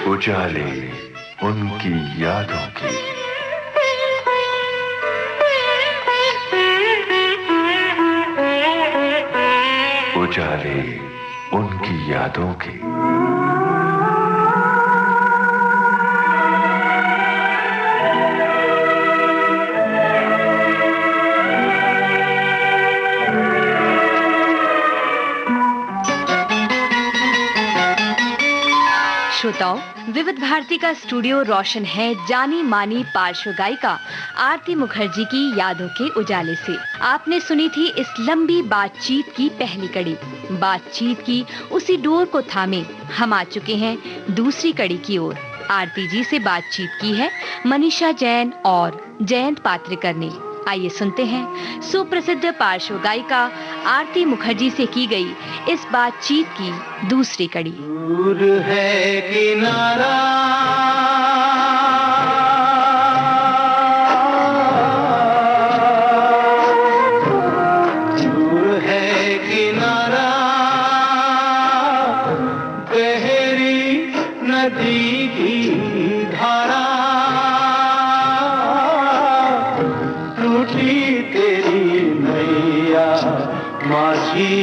उजाले उनकी यादों की। उजाले उनकी यादों की। श्रोताओं, विविध भारती का स्टूडियो रोशन है जानी मानी पार्श्व गायिका आरती मुखर्जी की यादों के उजाले से। आपने सुनी थी इस लंबी बातचीत की पहली कड़ी। बातचीत की उसी डोर को थामे हम आ चुके हैं दूसरी कड़ी की ओर। आरती जी से बातचीत की है मनीषा जैन और जयंत पात्रिकर ने। आइए सुनते हैं सुप्रसिद्ध पार्श्व गायिका आरती मुखर्जी से की गई इस बातचीत की दूसरी कड़ी। दूर है किनारा गहरी नदी की धारा, टूटी तेरी नैया माझी,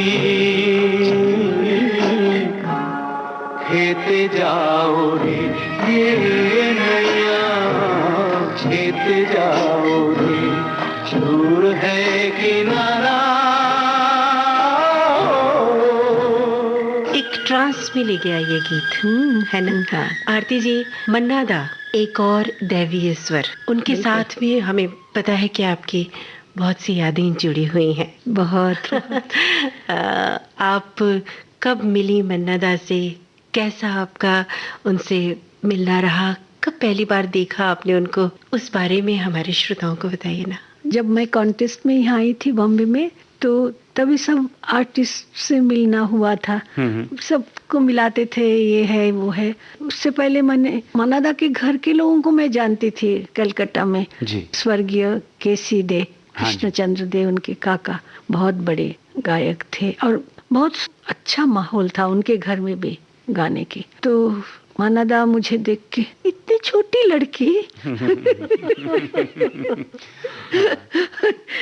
खेते जाओ रे ये नैया, खेते जाओ रे, दूर है किनारा। एक ट्रांस में ले गया ये गीत, है ना? आरती जी, मन्ना दा एक और दैवीय स्वर, उनके साथ भी हमें पता है कि आपकी बहुत सी यादें जुड़ी हुई हैं। बहुत आप कब मिली मन्ना दा से? कैसा आपका उनसे मिलना रहा? कब पहली बार देखा आपने उनको? उस बारे में हमारे श्रोताओं को बताइए ना। जब मैं कॉन्टेस्ट में यहाँ आई थी बॉम्बे में, तो तभी सब आर्टिस्ट से मिलना हुआ था। सबको मिलाते थे, ये है वो है। उससे पहले मैंने मन्ना दा के घर के लोगों को मैं जानती थी कलकत्ता में। स्वर्गीय केसी दे, कृष्णचंद्र दे उनके काका, बहुत बड़े गायक थे और बहुत अच्छा माहौल था उनके घर में भी गाने की। तो मन्ना दा मुझे देख के, इतनी छोटी लड़की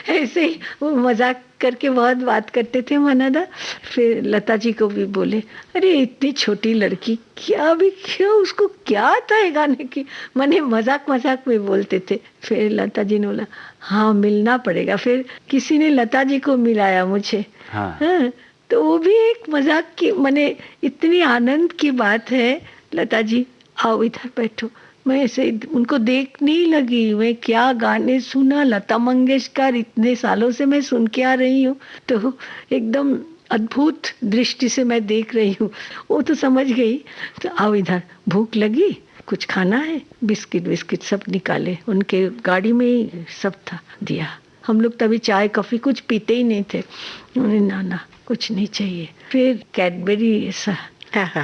ऐसे ही वो मजाक करके बहुत बात करते थे मन्ना दा। फिर लता जी को भी बोले, अरे इतनी छोटी लड़की, क्यों उसको क्या आता है गाने की? मैंने मजाक में बोलते थे। फिर लता जी ने बोला, हाँ मिलना पड़ेगा। फिर किसी ने लता जी को मिलाया मुझे। हाँ, तो वो भी एक मजाक की, मैंने इतनी आनंद की बात है। लता जी आओ इधर बैठो। मैं ऐसे उनको देखने ही लगी, मैं क्या गाने सुना, लता मंगेशकर इतने सालों से मैं सुन के आ रही हूँ, तो एकदम अद्भुत दृष्टि से मैं देख रही हूँ। वो तो समझ गई। तो आओ इधर, भूख लगी, कुछ खाना है? बिस्किट सब निकाले, उनके गाड़ी में ही सब था, दिया। हम लोग तभी चाय कॉफी कुछ पीते ही नहीं थे। ना कुछ नहीं चाहिए। फिर कैडबरी ऐसा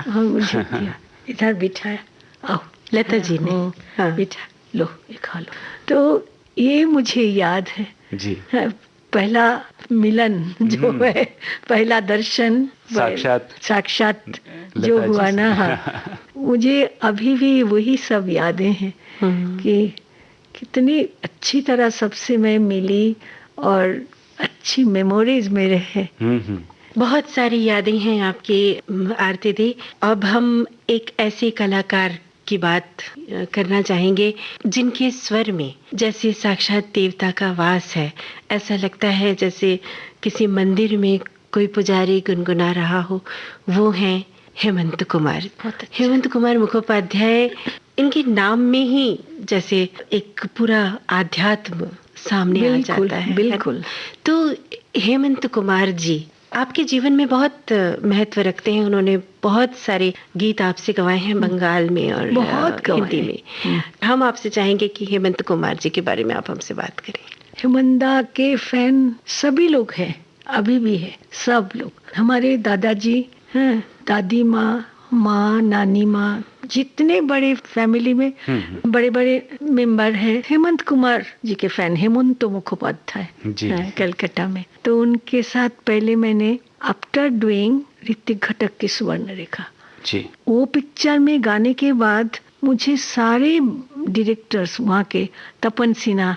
मुझे दिया, इधर बिठाया, आओ। लता जी ने बिठा लो, ये खा लो। तो ये मुझे याद है जी, पहला मिलन जो है, पहला दर्शन, साक्षात जो हुआ ना। मुझे अभी भी वही सब यादें हैं कि कितनी अच्छी तरह सबसे मैं मिली और अच्छी मेमोरीज मेरे हैं। बहुत सारी यादें हैं आपकी आरती दी। अब हम एक ऐसे कलाकार की बात करना चाहेंगे जिनके स्वर में जैसे साक्षात देवता का वास है। ऐसा लगता है जैसे किसी मंदिर में कोई पुजारी गुनगुना रहा हो। वो हैं हेमंत कुमार। हेमंत कुमार मुखोपाध्याय, इनके नाम में ही जैसे एक पूरा आध्यात्म सामने आ जाता है। बिल्कुल। तो हेमंत कुमार जी आपके जीवन में बहुत महत्व रखते हैं। उन्होंने बहुत सारे गीत आपसे गवाए हैं बंगाल में और बहुत हिंदी में। हम आपसे चाहेंगे कि हेमंत कुमार जी के बारे में आप हमसे बात करें। हेमंत दा के फैन सभी लोग हैं, अभी भी है सब लोग। हमारे दादाजी हैं, दादी माँ, नानी माँ, जितने बड़े फैमिली में बड़े बड़े मेंबर हैं, हेमंत कुमार जी के फैन। हेमंत मुखोपाध्याय कलकत्ता में। तो उनके साथ पहले मैंने आफ्टर डूइंग ऋतिक घटक की सुवर्ण रेखा, जी। वो पिक्चर में गाने के बाद मुझे सारे डायरेक्टर्स वहाँ के, तपन सिन्हा,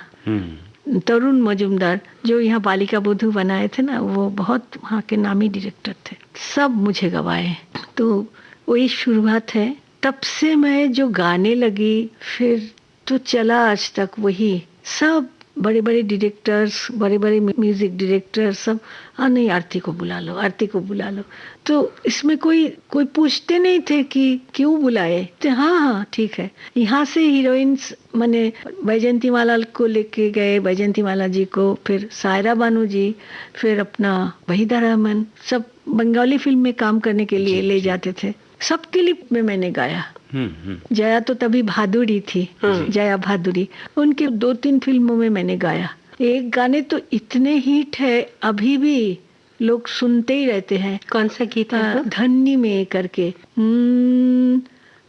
तरुण मजुमदार जो यहाँ बालिका बधू बनाए थे ना, वो बहुत वहाँ के नामी डायरेक्टर थे, सब मुझे गवाए। तो वही शुरुआत है। तब से मैं जो गाने लगी, फिर तो चला आज तक वही। सब बड़े बड़े डायरेक्टर्स, बड़े बड़े म्यूजिक डायरेक्टर सब, हाँ नहीं आरती को बुला लो, आरती को बुला लो। तो इसमें कोई पूछते नहीं थे कि क्यों बुलाए, तो हाँ हाँ ठीक है। यहाँ से हीरोइंस मैंने बैजंती माला को लेके गए, बैजंती माला जी को, फिर सायरा बानू जी, फिर अपना वहीदा रहमान, सब बंगाली फिल्म में काम करने के लिए ले जाते थे। सबके लिए मैंने गाया। जया तो तभी भादुड़ी थी, जया भादुड़ी, उनके 2-3 फिल्मों में मैंने गाया। एक गाने तो इतने हिट है, अभी भी लोग सुनते ही रहते हैं। कौन सा गीत है? धन्नी में करके,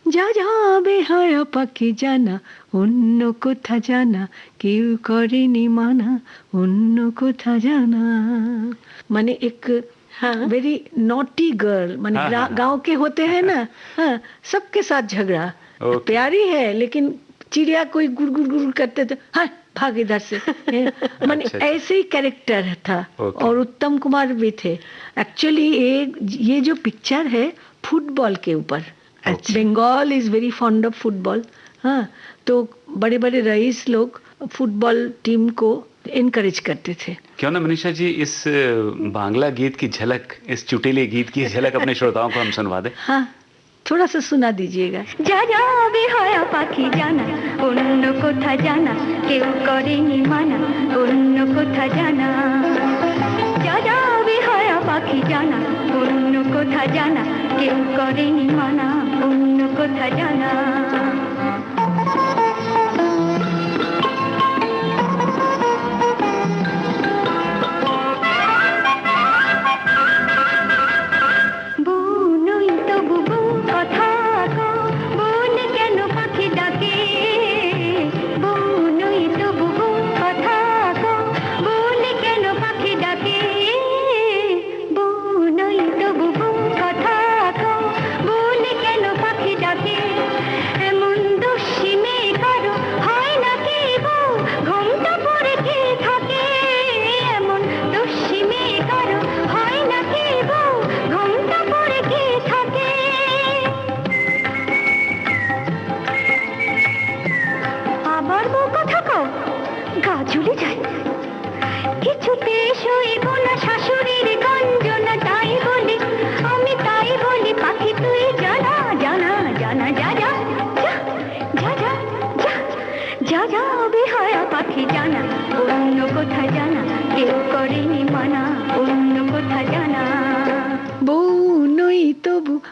जा जा बेहाया पाखी जाना অন্য কোথা जाना কেউ করেনি माना অন্য কোথা जाना। माने एक वेरी नॉटी गर्ल, माने गांव के होते हैं ना, हाँ, सबके साथ झगड़ा, प्यारी है लेकिन चिड़िया कोई गुड़ गुड़ गुड़ करते थे, हाँ भाग इधर से। माने ऐसे ही कैरेक्टर था। और उत्तम कुमार भी थे। एक्चुअली ये जो पिक्चर है फुटबॉल के ऊपर, Bengal is very fond of football. हाँ, तो बड़े बड़े रईस लोग फुटबॉल टीम को इनकरेज करते थे। क्यों ना मनीषा जी इस बांग्ला गीत की झलक, इस चुटीले गीत की झलक अपने श्रोताओं को हम सुनवा दें। हाँ, थोड़ा सा सुना दीजिएगा। जा जा बेहाया पाखी जाना অন্য কোথা জানা কেউ করেনি মানা অন্য কোথা জানা। जा जा बेहाया पाखी जाना অন্য কোথা জানা কেউ করেনি মানা অন্য কোথা জানা।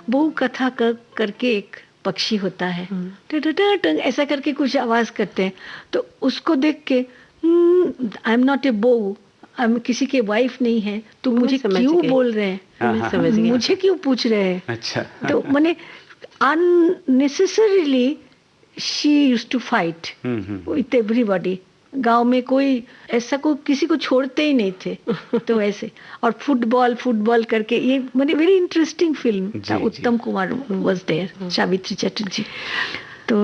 बहू कथा करके एक पक्षी होता है, ऐसा करके कुछ आवाज करते हैं। तो उसको देख के आई एम नॉट ए बहू, किसी के वाइफ नहीं है, तो मुझे क्यों बोल रहे हैं, मुझे क्यों पूछ रहे हैं। अच्छा। तो मैंने unnecessarily she used to fight with everybody. गांव में कोई ऐसा को किसी को छोड़ते ही नहीं थे। तो ऐसे, और फुटबॉल करके ये मैंने वेरी इंटरेस्टिंग फिल्म था। Uttam Kumar was there, Savitri Chatterjee. तो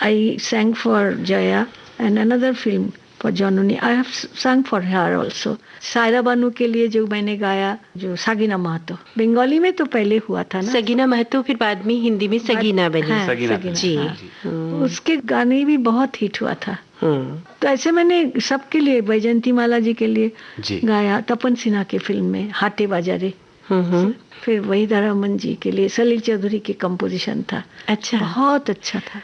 I sang for Jaya and another film for Janani. I have sang for her also. Saira Banu के लिए जो मैंने गाया, जो सागिना महतो, बंगाली में तो पहले हुआ था ना, सगीना महतो, फिर बाद में हिंदी में सगीना बनी। हाँ, सगीना जी। उसके गाने भी बहुत हिट हुआ था। तो ऐसे मैंने सबके लिए, बैजंती माला जी के लिए गाया, तपन सिन्हा के फिल्म में हाटे बाजारे, फिर वहीदा रहमान जी के लिए सलील चौधरी के कंपोजिशन था। अच्छा, बहुत अच्छा था।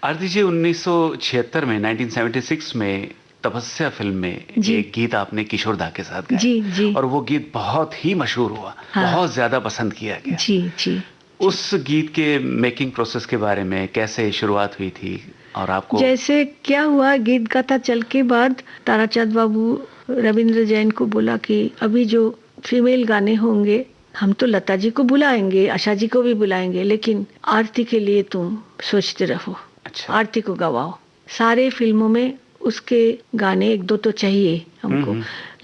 आरती जी 1976 में 1976 में तपस्या फिल्म में एक गीत आपने किशोर दा के साथ गाया। जी। और वो गीत बहुत ही मशहूर हुआ। हाँ। बहुत ज्यादा पसंद किया गया। जी। उस गीत के मेकिंग प्रोसेस के बारे में कैसे शुरुआत हुई थी और आपको? जैसे क्या हुआ, गीत गाता चल के बाद ताराचंद बाबू रविंद्र जैन को बोला कि अभी जो फीमेल गाने होंगे, हम तो लता जी को बुलाएंगे, आशा जी को भी बुलाएंगे, लेकिन आरती के लिए तुम सोचते रहो। अच्छा। आरती को गवाओ। सारे फिल्मों में उसके गाने 1-2 तो चाहिए हमको।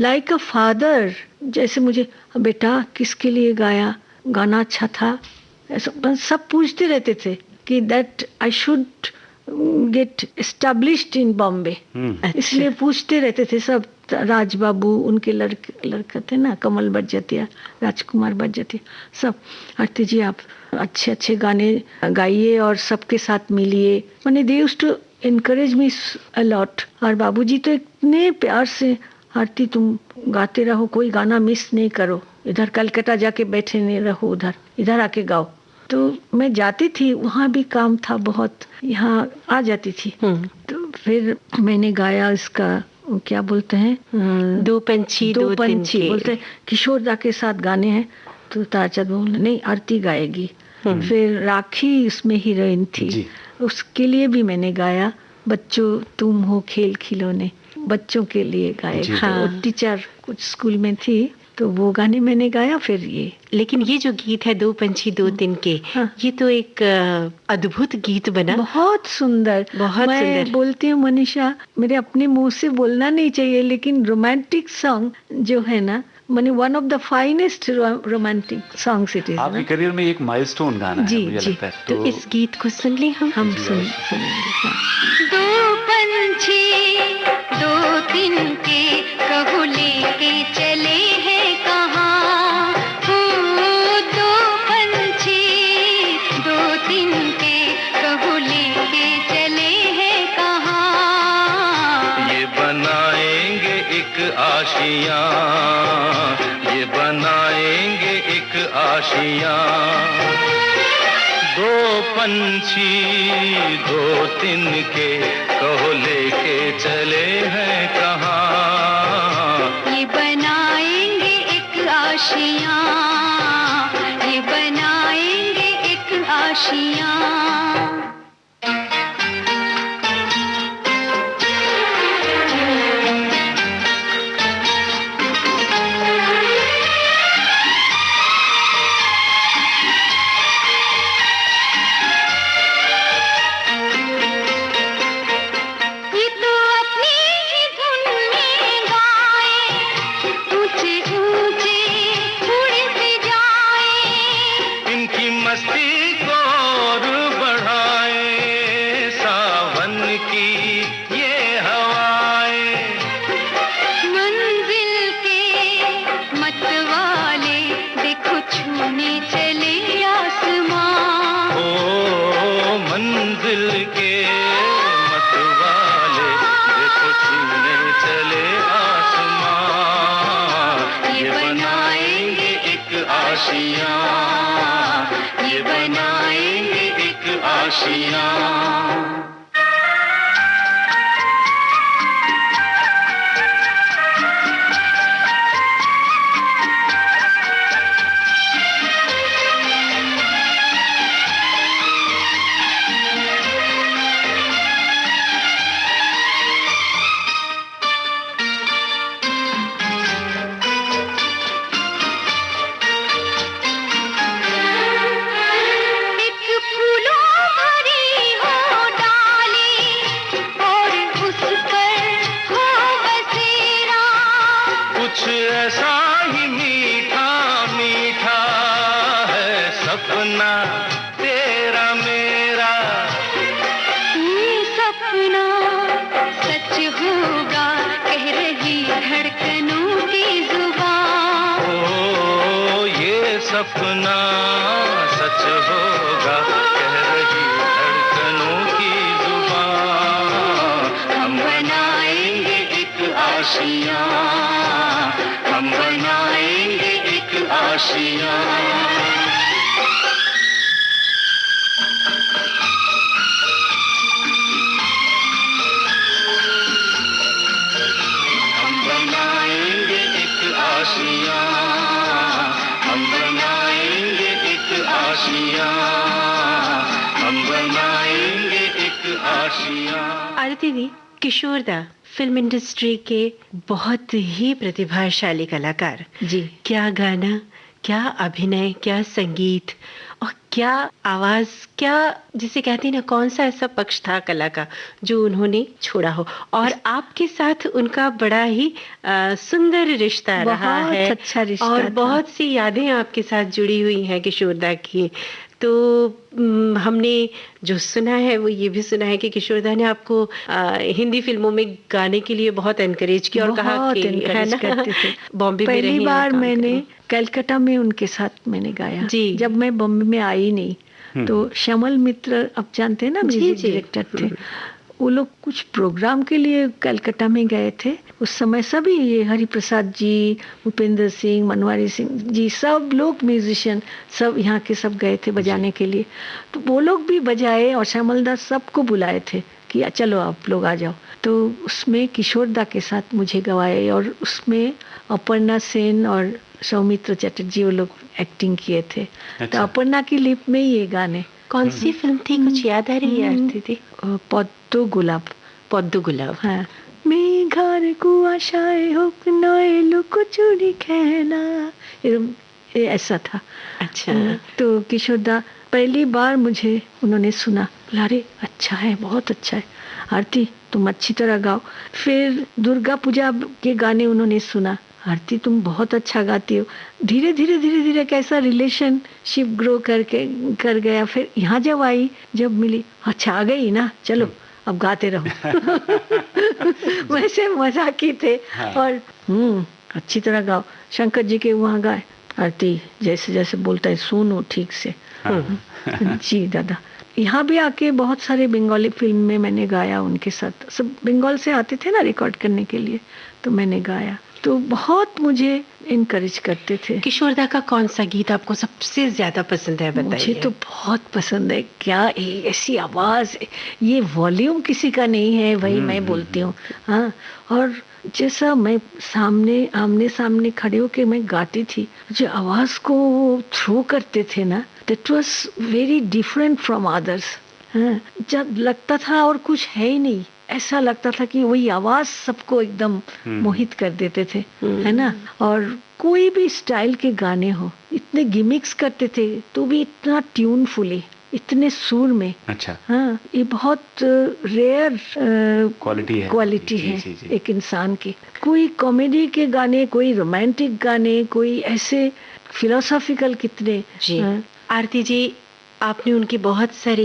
लाइक अ फादर, जैसे मुझे, बेटा किसके लिए गाया, गाना अच्छा था, सब पूछते रहते थे कि that I should get established in Bombay, इसलिए पूछते रहते थे सब। राज बाबू, उनके लड़के थे ना, कमल बज्जतिया, राजकुमार बज्जतिया, सब, आरती जी आप अच्छे अच्छे गाने गाइए और सबके साथ मिलिए। मैंने they used to encourage me a lot. और बाबूजी तो इतने प्यार से, आरती तुम गाते रहो, कोई गाना मिस नहीं करो, इधर कलकत्ता जाके बैठे नहीं रहो, इधर आके गाओ। तो मैं जाती थी, वहाँ भी काम था बहुत, यहाँ आ जाती थी। तो फिर मैंने गाया इसका, क्या बोलते हैं, दो पंछी बोलते हैं, किशोर दा के साथ गाने हैं। तो तारचंद बोले नहीं, आरती गाएगी। फिर राखी इसमें हीरोइन थी, उसके लिए भी मैंने गाया, बच्चों तुम हो खेल खिलौने, बच्चों के लिए गाए। वो टीचर कुछ स्कूल में थी, तो वो गाने मैंने गाया। फिर ये, लेकिन ये जो गीत है दो पंछी दो तिनके, ये तो एक अद्भुत गीत बना, बहुत सुंदर, बहुत मैं सुंदर। बोलती हूँ मनीषा, मेरे अपने मुंह से बोलना नहीं चाहिए, लेकिन रोमांटिक सॉन्ग जो है ना, माने one of the finest romantic songs it is. आपके करियर में एक माइलस्टोन गाना है, मुझे लगता है। तो इस गीत को सुन ले हम सुनेंगे। दो पंछी दो तिनके कहू लेके चले हैं कहाँ, दो पंछी दो तिनके कहू लेके चले हैं कहाँ। ये बनाएंगे एक आशियाँ, ये बनाएंगे एक आशियाँ, दो पंछी दो तिनके कहो लेके चले हैं कहाँ। ये बनाएंगे एक आशियाँ, ये बनाएंगे एक आशियाँ। ये बनाएंगे एक आशियाँ। सपना सच होगा कह रही धड़कनों की जुबान। हम बनाएंगे एक आशियाँ, हम बनाएंगे एक आशियाँ। आरती दी, किशोर दा फिल्म इंडस्ट्री के बहुत ही प्रतिभाशाली कलाकार जी। क्या गाना, क्या अभिनय, क्या संगीत और क्या आवाज, क्या जिसे कहते हैं ना, कौन सा ऐसा पक्ष था कला का जो उन्होंने छोड़ा हो। और आपके साथ उनका बड़ा ही सुंदर रिश्ता रहा है, अच्छा रिश्ता और था। बहुत सी यादें आपके साथ जुड़ी हुई हैं किशोर दा की। तो हमने जो सुना है वो ये भी सुना है कि किशोरदा ने आपको हिंदी फिल्मों में गाने के लिए बहुत एनकरेज किया और कहा बहुत कि है encourage ना, करते थे। बॉम्बे में पहली रही हैं, बार काम मैंने करें। कलकत्ता में उनके साथ मैंने गाया जी। जब मैं बॉम्बे में आई नहीं। तो श्यामल मित्र आप जानते हैं ना, जी, म्यूजिक जी। डायरेक्टर थे। वो लोग कुछ प्रोग्राम के लिए कलकत्ता में गए थे। उस समय सभी ये हरिप्रसाद जी, भूपेंद्र सिंह, मनवारी सिंह जी, सब लोग म्यूजिशियन सब यहाँ के सब गए थे बजाने के लिए। तो वो लोग भी बजाए और श्यामल दास सबको बुलाए थे कि चलो आप लोग आ जाओ। तो उसमें किशोरदा के साथ मुझे गवाए और उसमें अपर्णा सेन और सौमित्र चटर्जी वो लोग एक्टिंग किए थे। तो अपर्णा की लिप में ही ये गाने। कौन सी फिल्म थी, कुछ याद आ रही है आरती दी? पद्दो गुलाब। पद्दो गुलाब। हाँ। मेघार कुआशाए होक नए लुको चुरी खेला, ये ऐसा था। अच्छा। तो किशोरदा पहली बार मुझे उन्होंने सुना, अरे अच्छा है, बहुत अच्छा है आरती, तुम अच्छी तरह गाओ। फिर दुर्गा पूजा के गाने उन्होंने सुना, आरती तुम बहुत अच्छा गाती हो। धीरे धीरे धीरे धीरे कैसा रिलेशनशिप ग्रो कर गया। फिर यहाँ जब आई, जब मिली, अच्छा आ गई ना, चलो अब गाते रहो। वैसे मजाकी थे। और अच्छी तरह गाओ। शंकर जी के वहाँ गाए, आरती जैसे जैसे बोलता है सुनो ठीक से। जी दादा। यहाँ भी आके बहुत सारे बंगाली फिल्म में मैंने गाया उनके साथ। सब बंगाल से आते थे ना रिकॉर्ड करने के लिए, तो मैंने गाया। तो बहुत मुझे इनकरेज करते थे। किशोरदा का कौन सा गीत आपको सबसे ज्यादा पसंद है, बताइए? मुझे तो बहुत पसंद है। क्या ऐसी आवाज, ये वॉल्यूम किसी का नहीं है, वही मैं बोलती हूँ। हाँ, और जैसा मैं आमने सामने खड़े होके मैं गाती थी, जो आवाज को थ्रो करते थे ना, that was very different from others. हाँ, जब लगता था और कुछ है ही नहीं, ऐसा लगता था कि वही आवाज सबको एकदम मोहित कर देते थे, है ना। और कोई भी स्टाइल के गाने हो, इतने गिमिक्स करते थे तो भी इतना ट्यूनफुली, इतने सुर में। अच्छा। हाँ, ये बहुत रेयर क्वालिटी है जी, जी। एक इंसान की। कोई कॉमेडी के गाने, कोई रोमांटिक गाने, कोई ऐसे फिलोसॉफिकल कितने। जी। आरती जी, आपने उनके बहुत सारे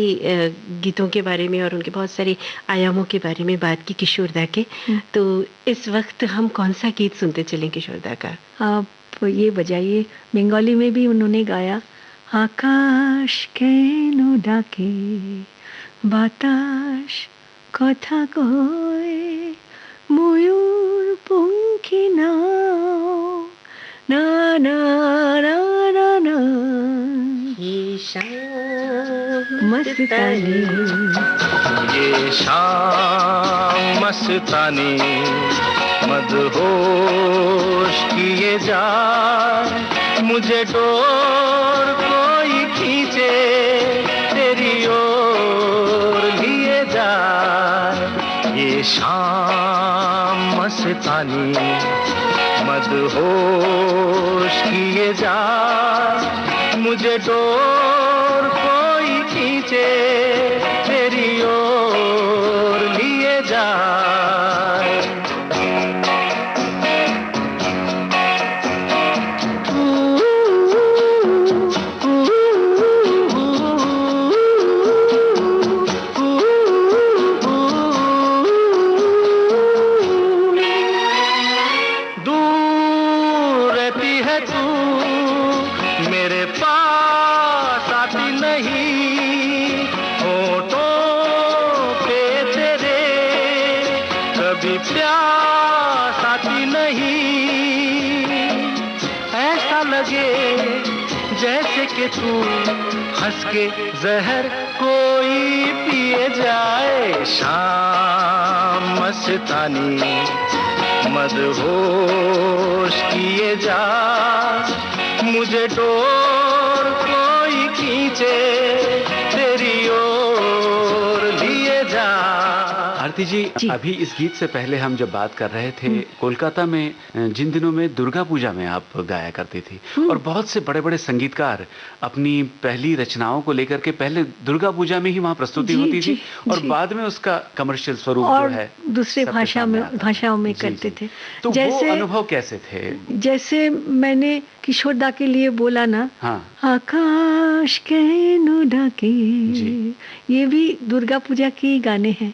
गीतों के बारे में और उनके बहुत सारे आयामों के बारे में बात की किशोरदा के। तो इस वक्त हम कौन सा गीत सुनते चलें किशोरदा का? आप ये बजाइए, बंगाली में भी उन्होंने गाया, आकाश केनो डाके बातास कथा कहे मयूर पंखी नाओ ना ना ना ना ना ये शाम मस्तानी, ये शाम मस्तानी मदहोश किए जाए, मुझे डोर कोई खींचे तेरी ओर लिए जाए। ये शाम मस्तानी मदहोश किए जाए, मुझे डोर कोई खींचे तेरी ओर लिए जाए। दूर रहती है तू, मेरे पास आती नहीं, होठों पे तेरे कभी प्यास आती नहीं। ऐसा लगे जैसे कि तू हंस के जहर कोई पिए जाए। शाम मस्तानी मदहोश किए जा, मुझे डोर कोई खींचे तेरी ओर लिए जा। आरती जी, अभी इस गीत से पहले हम जब बात कर रहे थे, कोलकाता में जिन दिनों में दुर्गा पूजा में आप गाया करती थी, और बहुत से बड़े बड़े संगीतकार अपनी पहली रचनाओं को लेकर के पहले दुर्गा पूजा में ही वहाँ प्रस्तुति होती थी और बाद में उसका कमर्शियल स्वरूप जो है दूसरे भाषाओं में करते थे। तो वो अनुभव कैसे थे? जैसे मैंने किशोरदा के लिए बोला ना, आकाश के ढके, ये भी दुर्गा पूजा के गाने हैं।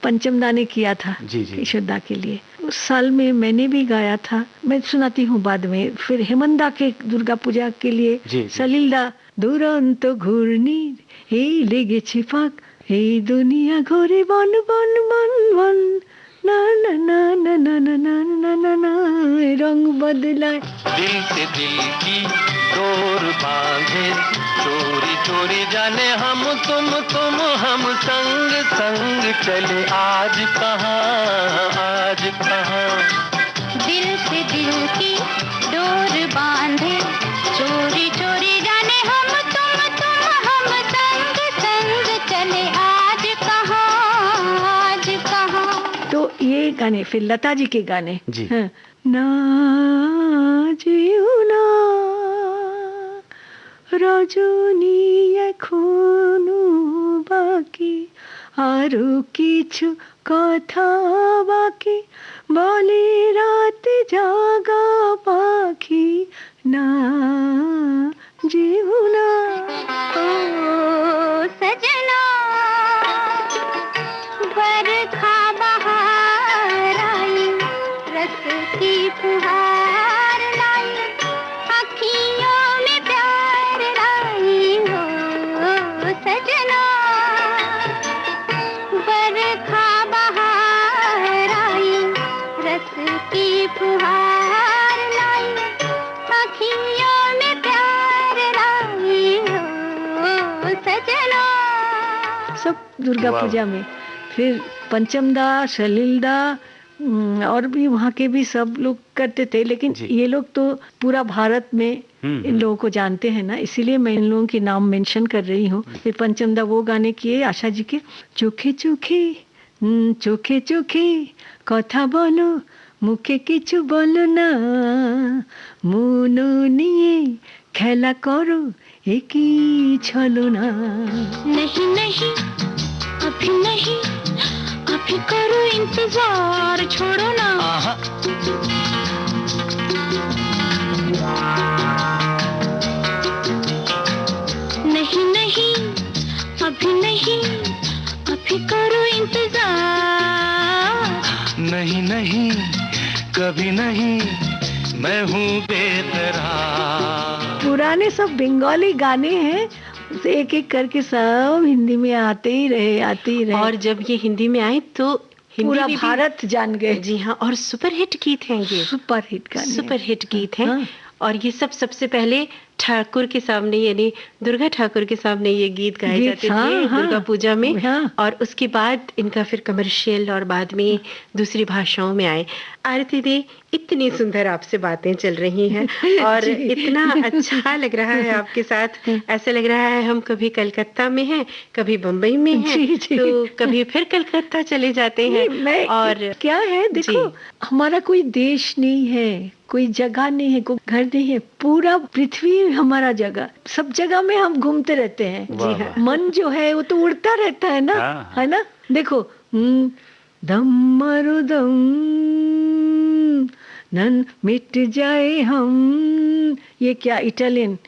पंचमदा ने किया था किशोरदा के लिए। उस साल में मैंने भी गाया था, मैं सुनाती हूँ बाद में। फिर हेमंदा के दुर्गा पूजा के लिए सलीलदा, दुरंत घूर्णी हे लेगे छिपाक, हे दुनिया घोरे बन बन बन बन, ना ना ना ना ना ना ना ना ना ना, रंग बदलाए। दिल से दिल की डोर बांधे, चोरी चोरी जाने हम तुम हम संग संग चले, आज कहाँ दिल से दिल की डोर बांधे, चोरी चोरी जाने हम तुम हम संग संग चले, आज कहाँ। तो ये गाने, फिर लता जी के गाने ना जियो ना रजनी एखोनो बाकी, आरो किछु कथा बाकी, बोले रात जागा पाखी, ना जियो ना। ओ सजना बरखा बहार आई, रस की फुहार लाई, अखियों में प्यार लाई, हो सजना बरखा बहार आई, रस की फुहार लाई, अखियों में प्यार लाई, हो सजना। सब दुर्गा पूजा में। फिर पंचमदा, सलीलदा और भी वहाँ के भी सब लोग करते थे, लेकिन ये लोग तो पूरा भारत में इन लोगों को जानते हैं ना, इसीलिए मैं इन लोगों के नाम मेंशन कर रही हूँ। फिर पंचमदा वो गाने किए आशा जी के, चोखे चोखे चोखे चोखे कथा बोलो, मुखे किछु बोलो ना, मुनो निये खेला करो एकी छलो ना। नहीं नहीं अभी नहीं, अभी करो इंतजार, छोड़ो ना। नहीं नहीं अभी नहीं, अभी करो इंतजार। नहीं नहीं कभी नहीं, मैं हूँ बेकरार। पुराने सब बंगाली गाने हैं, एक एक करके सब हिंदी में आते ही रहे। और जब ये हिंदी में आए तो पूरा भारत जान गए। जी हाँ, और सुपरहिट गीत हैं ये, सुपरहिट गीत हैं। और ये सब सबसे पहले ठाकुर के सामने, यानी दुर्गा ठाकुर के सामने ये गीत गाए जाते थे दुर्गा पूजा में। और उसके बाद इनका फिर कमर्शियल और बाद में दूसरी भाषाओं में आए। आरती दी, इतनी सुंदर आपसे बातें चल रही हैं और इतना अच्छा लग रहा है आपके साथ। ऐसा लग रहा है हम कभी कलकत्ता में हैं, कभी बम्बई में हैं, तो कभी फिर कलकत्ता चले जाते हैं। और क्या है, देखो हमारा कोई देश नहीं है, कोई जगह नहीं है, कोई घर नहीं है, पूरा पृथ्वी हमारा जगह। सब जगह में हम घूमते रहते हैं। जी हाँ, मन जो है वो तो उड़ता रहता है ना, है ना। देखो दम मारो दम नन मिट जाए हम, ये क्या इटालियन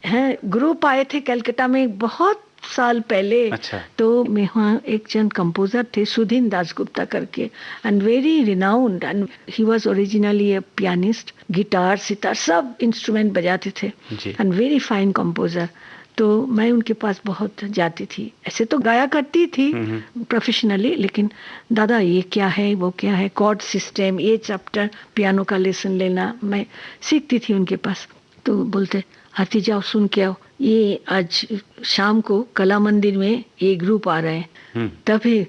है ग्रुप आए थे कलकत्ता में बहुत साल पहले। तो मैं वहाँ एक जन कंपोजर थे सुधीन दासगुप्ता करके, and very renowned, and he was originally a pianist, guitar sitar सब इंस्ट्रूमेंट बजाते थे, एंड वेरी फाइन कंपोजर। तो मैं उनके पास बहुत जाती थी, ऐसे तो गाया करती थी प्रोफेशनली, लेकिन दादा ये क्या है, वो क्या है, कॉर्ड सिस्टम, ये चैप्टर पियानो का लेसन लेना, मैं सीखती थी उनके पास। तो बोलते आरती जाओ सुन के आओ, ये आज शाम को कला मंदिर में ये ग्रुप आ रहे हैं। तभी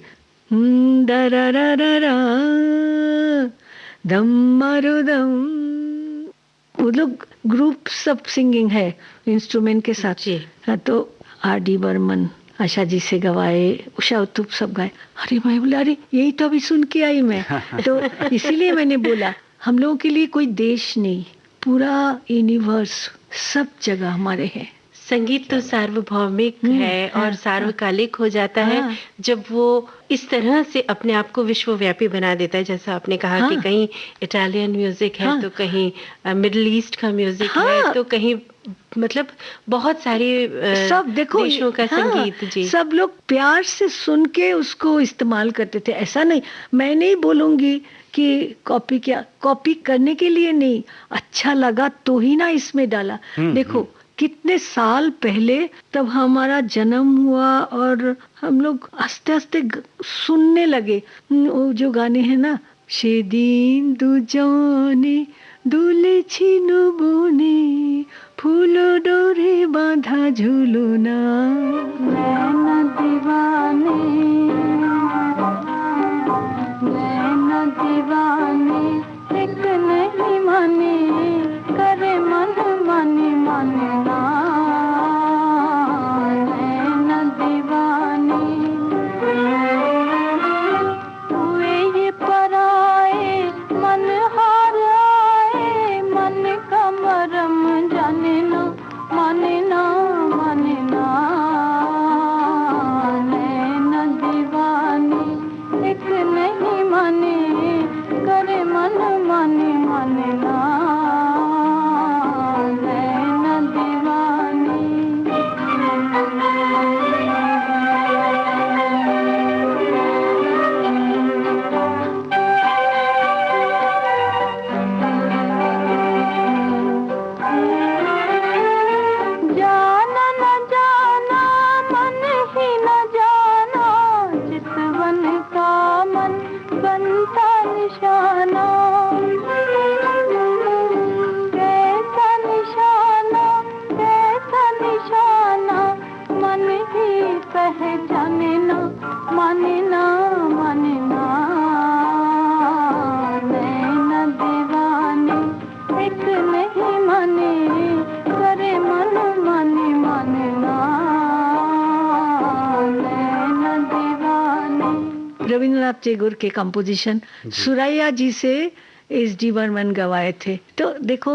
दम मारो दम, वो लोग ग्रुप सब सिंगिंग है इंस्ट्रूमेंट के साथ। हाँ, तो आर डी बर्मन, आशा जी से गवाए, उषा उत्तुप सब गाए। अरे मैं बोला अरे यही तो अभी सुन के आई मैं। तो इसीलिए मैंने बोला हम लोगों के लिए कोई देश नहीं, पूरा यूनिवर्स, सब जगह हमारे है। संगीत तो सार्वभौमिक है और सार्वकालिक हो जाता है जब वो इस तरह से अपने आप को विश्वव्यापी बना देता है। जैसा आपने कहा कि कहीं इटालियन म्यूजिक है तो कहीं मिडिल ईस्ट का म्यूजिक है तो कहीं मतलब बहुत सारे सब देखो देशों का संगीत। जी, सब लोग प्यार से सुन के उसको इस्तेमाल करते थे। ऐसा नहीं, मैं नहीं बोलूंगी कि कॉपी करने के लिए नहीं, अच्छा लगा तो ही ना इसमें डाला। देखो कितने साल पहले तब हमारा जन्म हुआ और हम लोग आस्ते आस्ते सुनने लगे वो जो गाने हैं ना, সেদিন দুজনে দুলেছিল বনে ফুল ডোরে বাঁধা ঝুলনা নैना दीवाने एक नहीं माने करे मन माने माने ना नैना दीवाने हुए ये पराए मन हार आए मन का मरम जाने ना माने ना माने ना नैना दीवाने एक नहीं माने करे मन माने माने ना नैना दीवाने। जाना न जाना मन ही न जाना चितवन का मन बनता निशाना कैसा निशाना मन ही पहचाने ना माने ना माने ना नैना दीवाने एक नहीं माने करे मन माने माने ना नैना दीवाने। रविंद्रनाथ टैगोर के कंपोजिशन सुरैया जी से एस.डी. बर्मन गवाए थे। तो देखो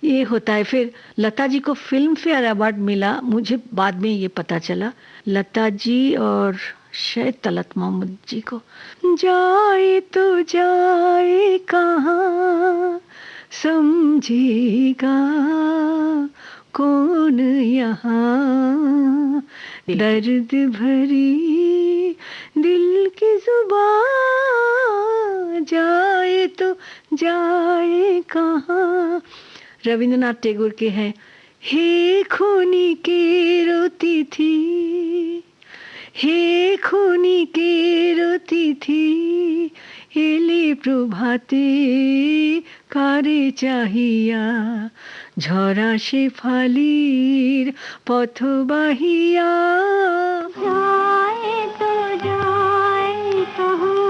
ये होता है। फिर लता जी को फिल्म फेयर अवार्ड मिला, मुझे बाद में ये पता चला। लता जी और शायद तलत मोहम्मद जी को। जाए तो जाए कहाँ समझेगा कौन यहाँ दर्द भरी दिल की जुबान जाए तो जाए कहाँ। रविंद्रनाथ टैगोर के हैं। हे खूनी के रोती थी, हे खूनी के रोती थी এলে প্রভাতে কারে চাহিয়া ঝরা সে ফালির পথ বাহিয়া যায় তো যায় কहाँ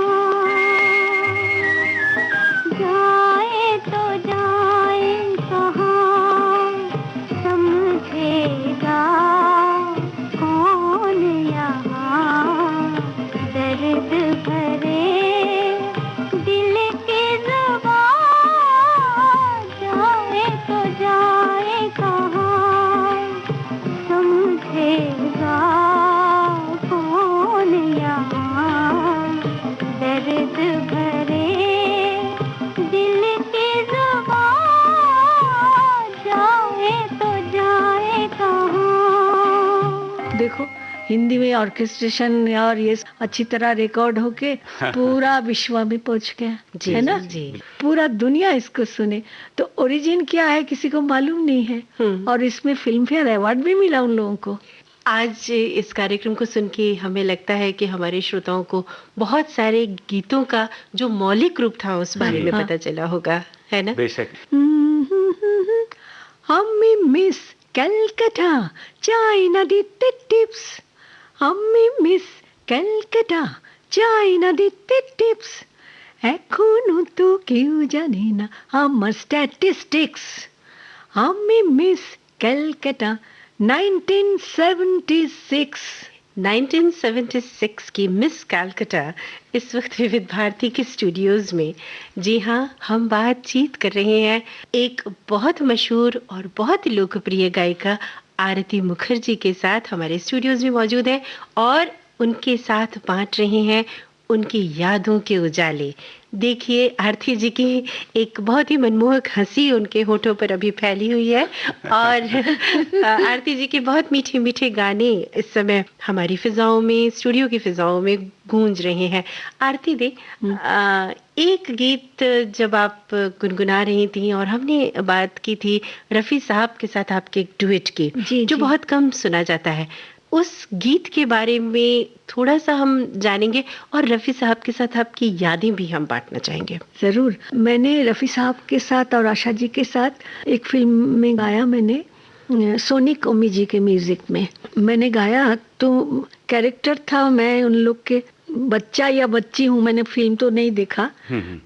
যায় তো যায় कहाँ समझेगा कौन यहाँ दर्द भरे देखो हिंदी में ऑर्केस्ट्रेशन और ये अच्छी तरह रिकॉर्ड होके पूरा विश्व में पहुंच गया है ना जी। पूरा दुनिया इसको सुने। तो ओरिजिन क्या है किसी को मालूम नहीं है और इसमें फिल्म फेयर अवार्ड भी मिला उन लोगों को। आज इस कार्यक्रम को सुन के हमें लगता है कि हमारे श्रोताओं को बहुत सारे गीतों का जो मौलिक रूप था उस बारे में पता चला होगा, है ना? बेशक। हम्मी मिस कैलकाटा चाइना दिते टिप्स, हम्मी मिस ক্যালকাটা চাইনা দিতে টিপস, এখনো তো কেউ জানে না আমার স্ট্যাটিস্টিক্স। আমি মিস ক্যালকাটা 1976। 1976 की मिस कैलकाटा इस वक्त विविध भारती के स्टूडियोज में। जी हाँ, हम बातचीत कर रहे हैं एक बहुत मशहूर और बहुत लोकप्रिय गायिका आरती मुखर्जी के साथ। हमारे स्टूडियोज में मौजूद है और उनके साथ बांट रहे हैं उनकी यादों के उजाले। देखिए, आरती जी की एक बहुत ही मनमोहक हंसी उनके होठों पर अभी फैली हुई है और आरती जी के बहुत मीठे मीठे गाने इस समय हमारी फिजाओं में, स्टूडियो की फिजाओं में गूंज रहे हैं। आरती दी, एक गीत जब आप गुनगुना रही थी और हमने बात की थी रफ़ी साहब के साथ आपके एक डुएट की, जो बहुत कम सुना जाता है, उस गीत के बारे में थोड़ा सा हम जानेंगे और रफ़ी साहब के साथ आपकी यादें भी हम बांटना चाहेंगे। ज़रूर। मैंने रफ़ी साहब के साथ और आशा जी के साथ एक फिल्म में गाया। मैंने सोनिक ओमी जी के म्यूजिक में मैंने गाया, तो कैरेक्टर था, मैं उन लोग के बच्चा या बच्ची हूँ। मैंने फिल्म तो नहीं देखा,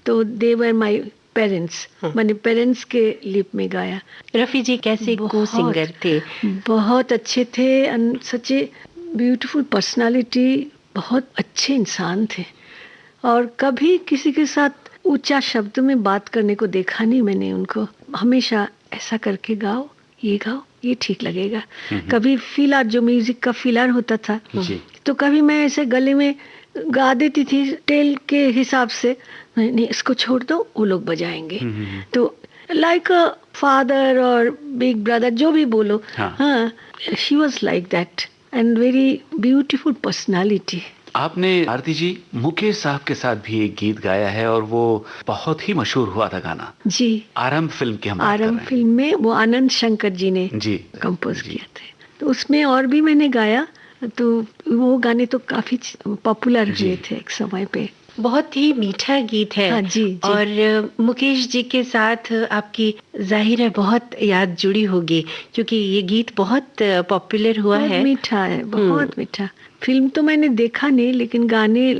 तो दे वर माई पेरेंट्स, मैंने पेरेंट्स के लिप में गाया। रफ़ी जी कैसे को सिंगर थे? बहुत अच्छे थे, सच ए ब्यूटीफुल पर्सनालिटी, बहुत अच्छे इंसान थे और कभी किसी के साथ ऊंचा शब्द में बात करने को देखा नहीं मैंने उनको। हमेशा ऐसा करके गाओ, ये ठीक लगेगा। कभी फिलर, जो म्यूजिक का फिलर होता था, तो कभी मैं ऐसे गले में गा देती थी टेल के हिसाब से, नहीं इसको छोड़ दो, वो लोग बजाएंगे। तो लाइक अ फादर और बिग ब्रदर, जो भी बोलो, हाँ, she was like that and very beautiful personality. आपने आरती जी मुकेश साहब के साथ भी एक गीत गाया है और वो बहुत ही मशहूर हुआ था गाना। जी, आरंभ फिल्म की हम बात कर रहे हैं। आरंभ फिल्म में वो आनंद शंकर जी ने कंपोज किया थे, तो उसमें और भी मैंने गाया। तो वो गाने तो काफी पॉपुलर हुए थे एक समय पे। बहुत ही मीठा गीत है। हाँ, जी। और मुकेश जी के साथ आपकी जाहिर है बहुत याद जुड़ी होगी, क्योंकि ये गीत बहुत पॉपुलर हुआ है। मीठा है, बहुत मीठा। फिल्म तो मैंने देखा नहीं, लेकिन गाने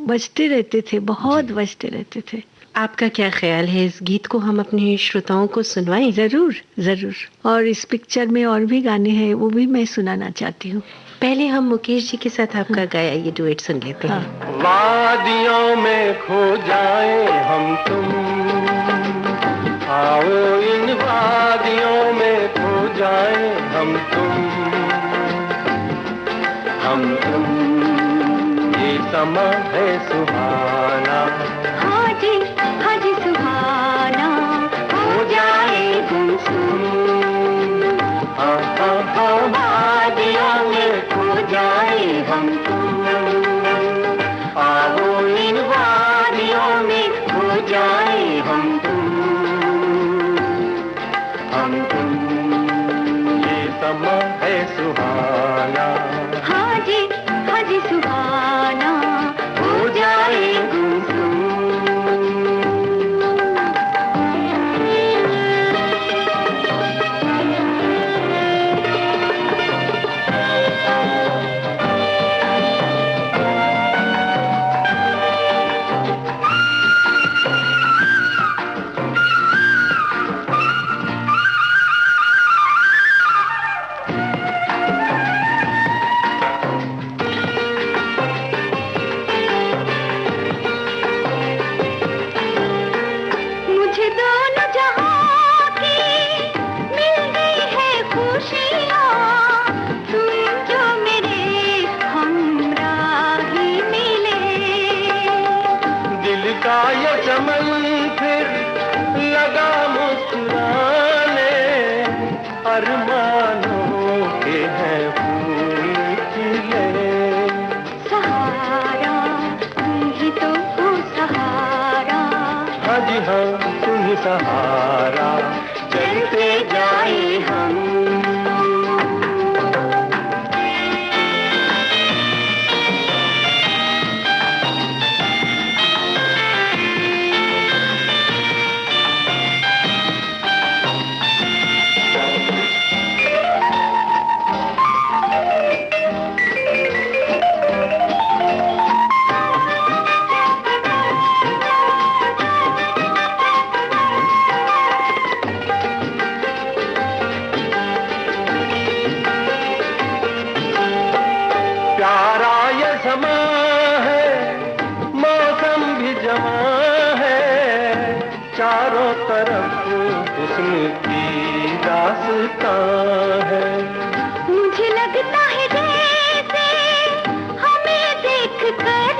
बजते रहते थे, बहुत बजते रहते थे। आपका क्या ख्याल है, इस गीत को हम अपने श्रोताओं को सुनवाएं? जरूर जरूर। और इस पिक्चर में और भी गाने हैं, वो भी मैं सुनाना चाहती हूँ। पहले हम मुकेश जी के साथ आपका गाया ये डुएट सुन लेते हैं। वादियों में खो जाए हम तुम, आओ इन वादियों में खो जाए हम तुम, ये समा है सुहाना। हाँ जी सुहाना, हो जाए गुमसुम। वादियों में खो जाए हम तुम, आओ इन वादियों में खो जाए हम तुम, ये समा है सुहाना। हाँ जी सुहाना, हो जाए गुमसुम। सहारा चलते जाए हम। है, मौसम भी जवां है, चारों तरफ हुस्न की दास्तां है। मुझे लगता है जैसे हमें देख कर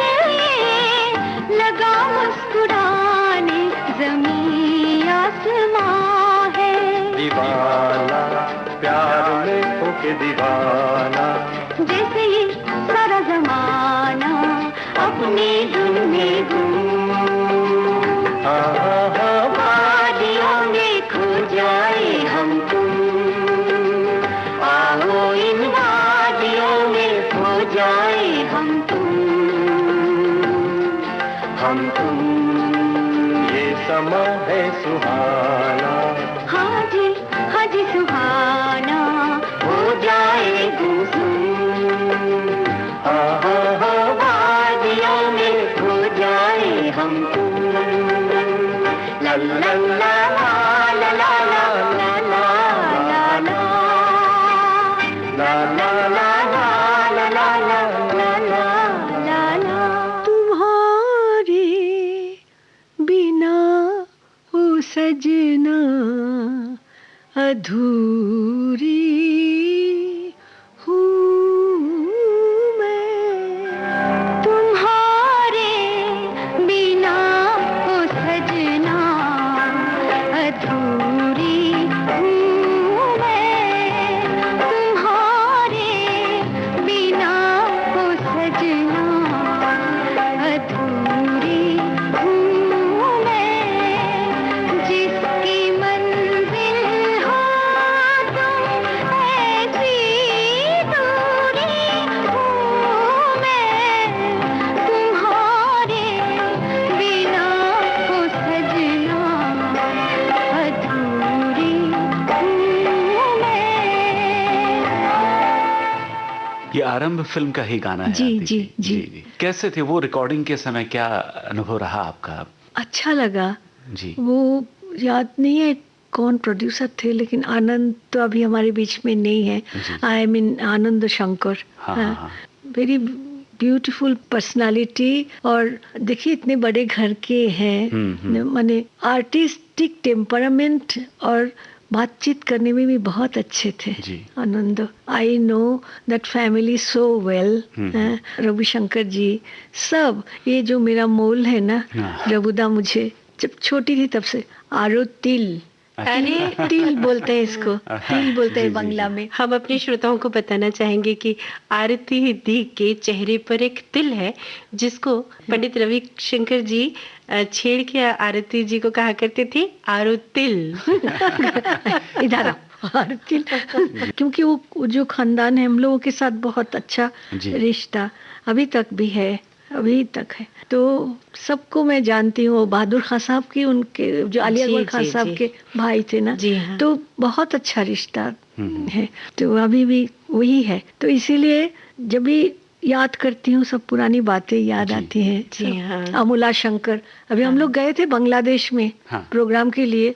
लगा मुस्कुराने ज़मीं आसमां है। दीवाना प्यार में होके दीवाना, जैसे ये सारा जमाना अपने धुन में गुम। वादियों में खो जाए हम तुम, आओ इन वादियों में खो जाए हम तुम। ये समा है सुहाना, हाँ जी सुहाना हो जाए गुमसुम। वादियों में खो जाए हम तुम। ला ला ला ला ला ला ला ला ला ला ला ला ला। तुम्हारे बिना ओ सजना अधूरी हूँ मैं। तुम्हारे बिना ओ सजना अधूरी हूँ मैं। तुम्हारे बिना ओ सजना अधूरी हूँ मैं। जिसकी मंजिल हो तुम ऐसी दूरी हूँ मैं। तुम्हारे बिना ओ सजना अधूरी हूँ मैं। ये आरंभ फिल्म का ही गाना है। जी, आरती जी, जी। कैसे थे वो रिकॉर्डिंग के समय, क्या अनुभव रहा आपका? अच्छा लगा। जी। वो याद नहीं है कौन प्रोड्यूसर थे, लेकिन आनंद तो अभी हमारे बीच में नहीं है। जी। I mean Anand Shankar. हाँ। Very beautiful personality. और देखिए इतने बड़े घर के हैं, माने आर्टिस्टिक टेम्परामेंट और बातचीत करने में भी बहुत अच्छे थे। जी। Anand, I know that family so well. Ravishankar ji, सब ये जो मेरा मोल है ना, हाँ। रबुदा मुझे जब छोटी थी तब से आरो तिल, अरे तिल बोलते हैं इसको, तिल बोलते हैं बांग्ला में। हम अपने श्रोताओं को बताना चाहेंगे कि आरती दी के चेहरे पर एक तिल है, जिसको पंडित रविशंकर जी छेड़ के आरती जी को कहा करते थे आरो तिल। इधर आरो तिल। क्योंकि वो जो खानदान है हम लोगों के साथ बहुत अच्छा जी। रिश्ता अभी तक भी है, अभी तक है। तो सबको मैं जानती हूँ। बहादुर खां साहब की, उनके जो अली जी, अकबर खां जी, साहब जी। के भाई थे ना, जी हाँ। तो बहुत अच्छा रिश्ता है। तो अभी भी वही है। तो इसीलिए जब भी याद करती हूँ सब पुरानी बातें याद आती हैं। जी सब। हाँ। अमूला शंकर, अभी हम लोग गए थे बांग्लादेश में हाँ। प्रोग्राम के लिए।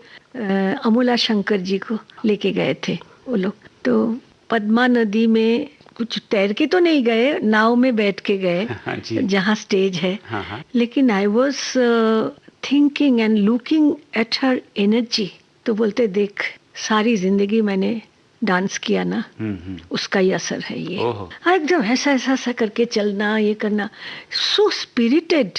अमूला शंकर जी को लेके गए थे वो लोग। तो पद्मा नदी में कुछ तैर के तो नहीं गए, नाव में बैठ के गए जी। जहाँ स्टेज है। हाँ। लेकिन I was thinking and looking at her energy. तो बोलते देख, सारी जिंदगी मैंने डांस किया ना, उसका ही असर है ये। ओहो। एकदम ऐसा ऐसा ऐसा करके चलना, ये करना, सो स्पिरिटेड।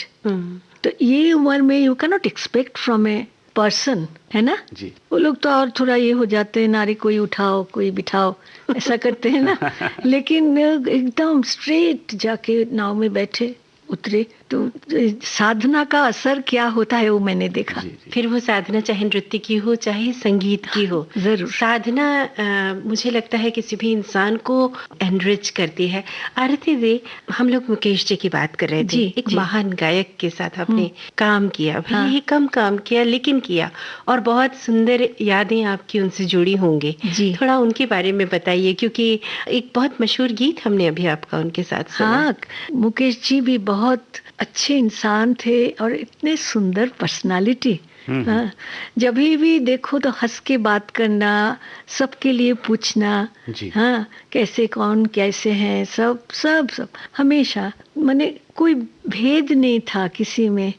तो ये उम्र में you can not expect from a person, है ना। जी। वो लोग तो और थोड़ा ये हो जाते हैं, नारी कोई उठाओ कोई बिठाओ, ऐसा करते हैं ना। लेकिन एकदम स्ट्रेट जाके नाव में बैठे, उतरे। तो साधना का असर क्या होता है वो मैंने देखा। फिर वो साधना चाहे नृत्य की हो चाहे संगीत की हो, जरूर साधना मुझे लगता है किसी भी इंसान को एनरिच करती है। आरती दी, हम लोग मुकेश जी की बात कर रहे थे। जी, एक जी। महान गायक के साथ आपने काम किया, भले हाँ। ही कम काम किया लेकिन किया, और बहुत सुंदर यादें आपकी उनसे जुड़ी होंगी। जी। थोड़ा उनके बारे में बताइए, क्योंकि एक बहुत मशहूर गीत हमने अभी आपका उनके साथ सुना। हाँ, मुकेश जी भी बहुत अच्छे इंसान थे और इतने सुंदर पर्सनालिटी। हाँ, जब भी देखो तो हंस के बात करना, सबके लिए पूछना, जी। हाँ, कैसे कौन कैसे हैं, सब सब सब हमेशा, माने कोई भेद नहीं था किसी में।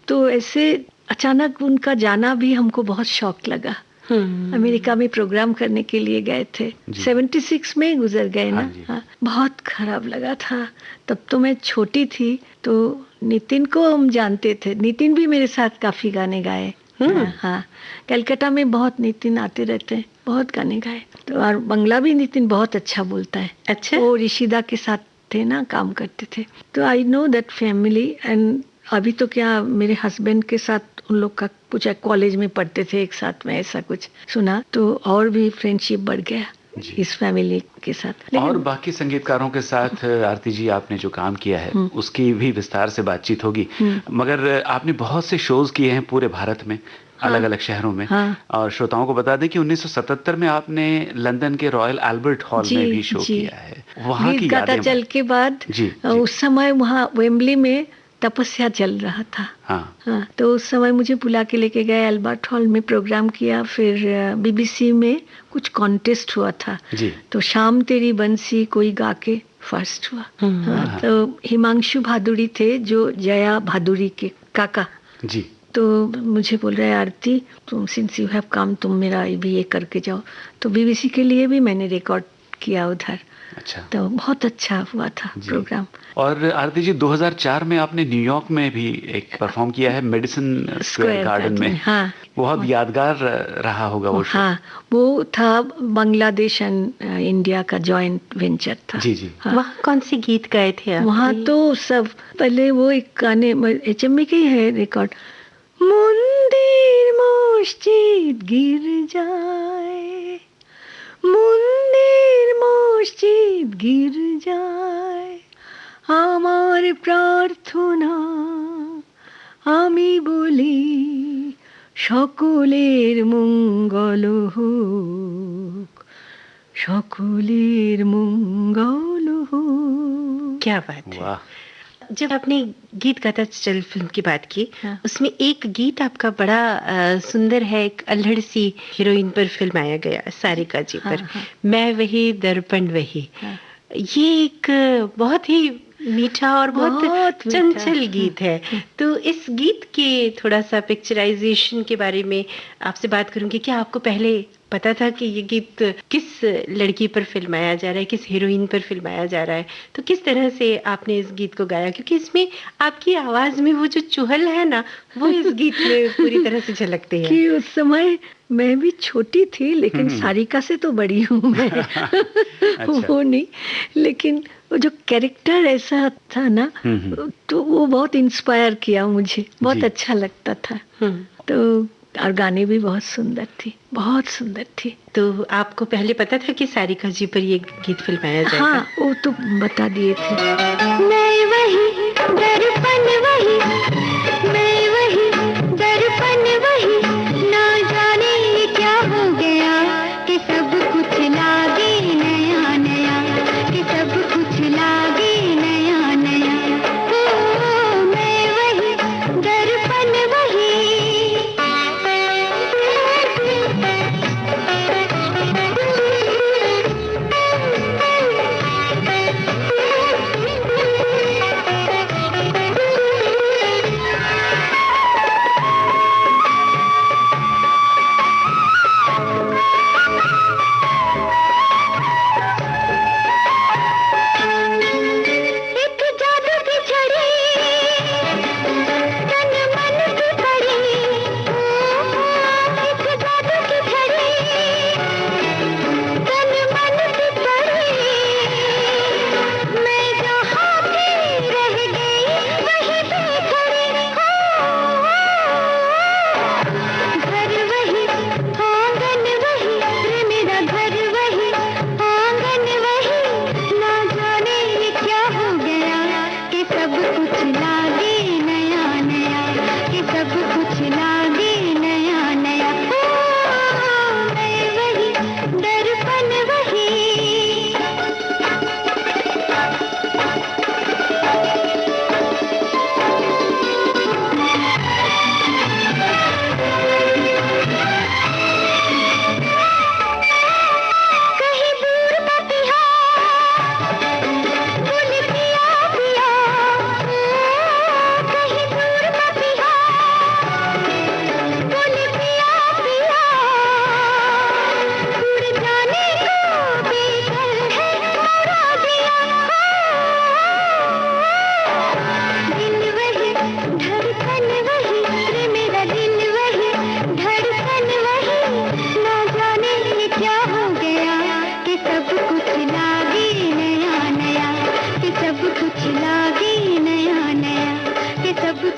तो ऐसे अचानक उनका जाना भी हमको बहुत शौक लगा। अमेरिका में प्रोग्राम करने के लिए गए थे, 76 में गुजर गए ना। हाँ, बहुत खराब लगा था। तब तो मैं छोटी थी, तो नितिन को हम जानते थे, नितिन भी मेरे साथ काफी गाने गाए। हाँ, कलकत्ता में बहुत नितिन आते रहते हैं, बहुत गाने गाए। तो और बंगला भी नितिन बहुत अच्छा बोलता है। अच्छा। वो ऋषिदा के साथ थे ना, काम करते थे। तो आई नो दैट फैमिली। एंड अभी तो क्या, मेरे हस्बैंड के साथ उन लोग का कुछ कॉलेज में पढ़ते थे एक साथ में, ऐसा कुछ सुना, तो और भी फ्रेंडशिप बढ़ गया इस फैमिली के साथ। और बाकी संगीतकारों के साथ आरती जी आपने जो काम किया है उसकी भी विस्तार से बातचीत होगी, मगर आपने बहुत से शोज किए हैं पूरे भारत में, अलग अलग शहरों में। और श्रोताओं को बता दें कि 1977 में आपने लंदन के रॉयल अल्बर्ट हॉल में भी शो किया है। वहाँ की यादें चल के बाद उस समय वहाँ वेम्बली में तपस्या चल रहा था। हाँ, तो उस समय मुझे बुला के लेके गए, अल्बर्ट हॉल में प्रोग्राम किया। फिर बीबीसी में कुछ कॉन्टेस्ट हुआ था, तो शाम तेरी बंसी कोई गा के फर्स्ट हुआ। हाँ, तो हिमांशु भादुड़ी थे जो जया भादुड़ी के काका जी। तो मुझे बोल रहे आरती, तुम सिंस यू हैव कम, तुम मेरा भी ये करके जाओ। तो बीबीसी के लिए भी मैंने रिकॉर्ड किया उधर। अच्छा। तो बहुत अच्छा हुआ था प्रोग्राम। और आरती जी 2004 में आपने न्यूयॉर्क में भी एक परफॉर्म किया है, मेडिसन स्क्वायर गार्डन में। हाँ, बहुत यादगार रहा होगा वो शो। हाँ, वो था बांग्लादेश एंड इंडिया का जॉइंट वेंचर था। जी जी। हाँ। वहाँ कौन से गीत गाए थे आप? वहाँ तो सब, पहले वो एक गाने HMV के ही है रिकॉर्ड, मंदिर मस्जिद गिरजाए, मंदिर मस्जिद गिरजाए, আমার প্রার্থনা আমি বলি সকলের মঙ্গল হোক, সকলের মঙ্গল হোক। क्या बात है। जब आपने गीत गाता चल फिल्म की बात की, उसमें एक गीत आपका बड़ा सुंदर है, एक अल्हड़ सी हीरोइन पर फिल्म आया गया, सारिका जी पर, मैं वही दर्पण वही। ये एक बहुत ही मीठा और बहुत चंचल गीत है। तो इस गीत के थोड़ा सा पिक्चराइजेशन के बारे में आपसे बात करूंगी। क्या आपको पहले पता था कि ये गीत किस लड़की पर फिल्माया जा रहा है, किस हीरोइन पर फिल्माया जा रहा है? तो किस तरह से आपने इस गीत को गाया? क्योंकि इसमें आपकी आवाज में वो जो चुहल है ना, वो इस गीत में पूरी तरह से झलकती है। कि उस समय मैं भी छोटी थी, लेकिन सारिका से तो बड़ी हूँ मैं। वो नहीं, लेकिन वो जो कैरेक्टर ऐसा था ना, तो वो बहुत इंस्पायर किया मुझे, बहुत अच्छा लगता था। तो और गाने भी बहुत सुंदर थी, बहुत सुंदर थी। तो आपको पहले पता था कि सारिका जी पर ये गीत फिल्माया जाएगा? हाँ, वो तो बता दिए थे। मैं वही दर्पण वही, मैं वही दर्पण वही, ना जाने क्या हो गया कि सब कुछ लागे नया नया, कि सब कुछ लागे नया नया। ओ, मैं वही दर्पण वही।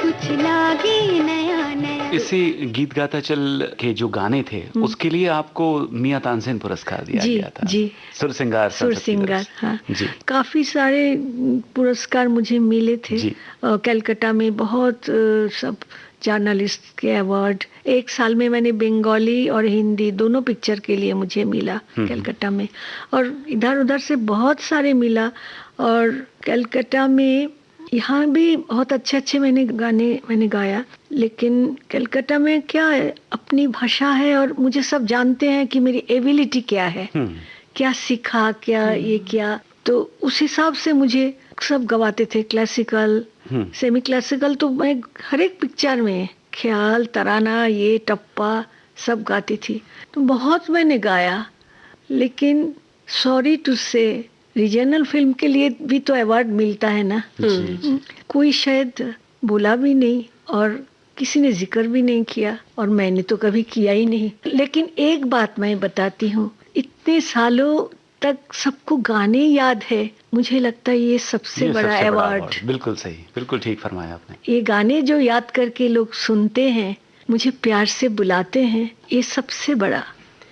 कुछ लागे नया नया। इसी गीत गाता चल के जो गाने थे उसके लिए आपको मियां तानसेन पुरस्कार दिया जी गया था। जी, सुर सिंगार सुर संसद की तरफ सिंगार, से। हाँ। जी काफी सारे पुरस्कार मुझे मिले थे। जी। कलकत्ता में बहुत सब जर्नलिस्ट के अवार्ड, एक साल में मैंने बंगाली और हिंदी दोनों पिक्चर के लिए मुझे मिला कलकत्ता में, और इधर उधर से बहुत सारे मिला। और कलकत्ता में यहाँ भी बहुत अच्छे अच्छे मैंने गाया, लेकिन कलकत्ता में क्या है, अपनी भाषा है और मुझे सब जानते हैं कि मेरी एबिलिटी क्या है, क्या सीखा, क्या ये क्या, तो उस हिसाब से मुझे सब गवाते थे। क्लासिकल, सेमी क्लासिकल तो मैं हर एक पिक्चर में ख्याल, तराना, ये टप्पा सब गाती थी, तो बहुत मैंने गाया। लेकिन सॉरी टू से रीजनल फिल्म के लिए भी तो अवार्ड मिलता है ना, कोई शायद बोला भी नहीं और किसी ने जिक्र भी नहीं किया, और मैंने तो कभी किया ही नहीं। लेकिन एक बात मैं बताती हूँ, इतने सालों तक सबको गाने याद है, मुझे लगता है ये सबसे बड़ा अवार्ड। बिल्कुल सही, बिल्कुल ठीक फरमाया आपने। ये गाने जो याद करके लोग सुनते हैं, मुझे प्यार से बुलाते हैं, ये सबसे बड़ा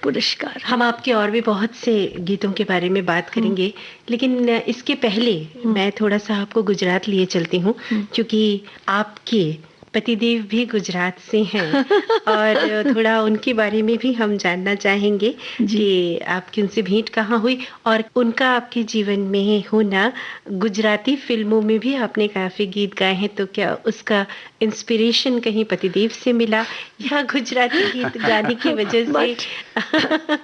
पुरस्कार। हम आपके और भी बहुत से गीतों के बारे में बात करेंगे, लेकिन इसके पहले मैं थोड़ा सा आपको गुजरात लिए चलती हूँ, क्योंकि आपके पतिदेव भी गुजरात से हैं और थोड़ा उनके बारे में भी हम जानना चाहेंगे कि आपकी उनसे भेंट कहाँ हुई, और उनका आपके जीवन में होना। गुजराती फिल्मों में भी आपने काफ़ी गीत गाए हैं, तो क्या उसका इंस्पिरेशन कहीं पतिदेव से मिला या गुजराती गीत गाने की वजह से?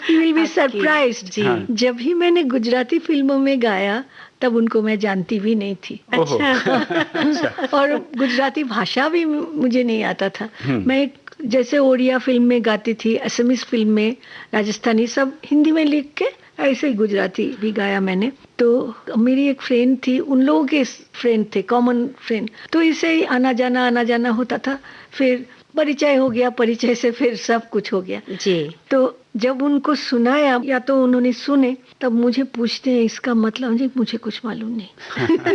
यू विल बी सरप्राइज्ड जी, जब भी मैंने गुजराती फिल्मों में गाया तब उनको मैं जानती भी नहीं थी। अच्छा। और गुजराती भाषा भी मुझे नहीं आता था। मैं जैसे ओडिया फिल्म में गाती थी, असमीज फिल्म में, राजस्थानी सब हिंदी में लिख के, ऐसे ही गुजराती भी गाया मैंने। तो मेरी एक फ्रेंड थी, उन लोगों के फ्रेंड थे, कॉमन फ्रेंड, तो इसे ही आना जाना होता था। फिर परिचय हो गया, परिचय से फिर सब कुछ हो गया जी। तो जब उनको सुनाया, या तो उन्होंने सुने, तब मुझे पूछते हैं इसका मतलब, मुझे कुछ मालूम नहीं।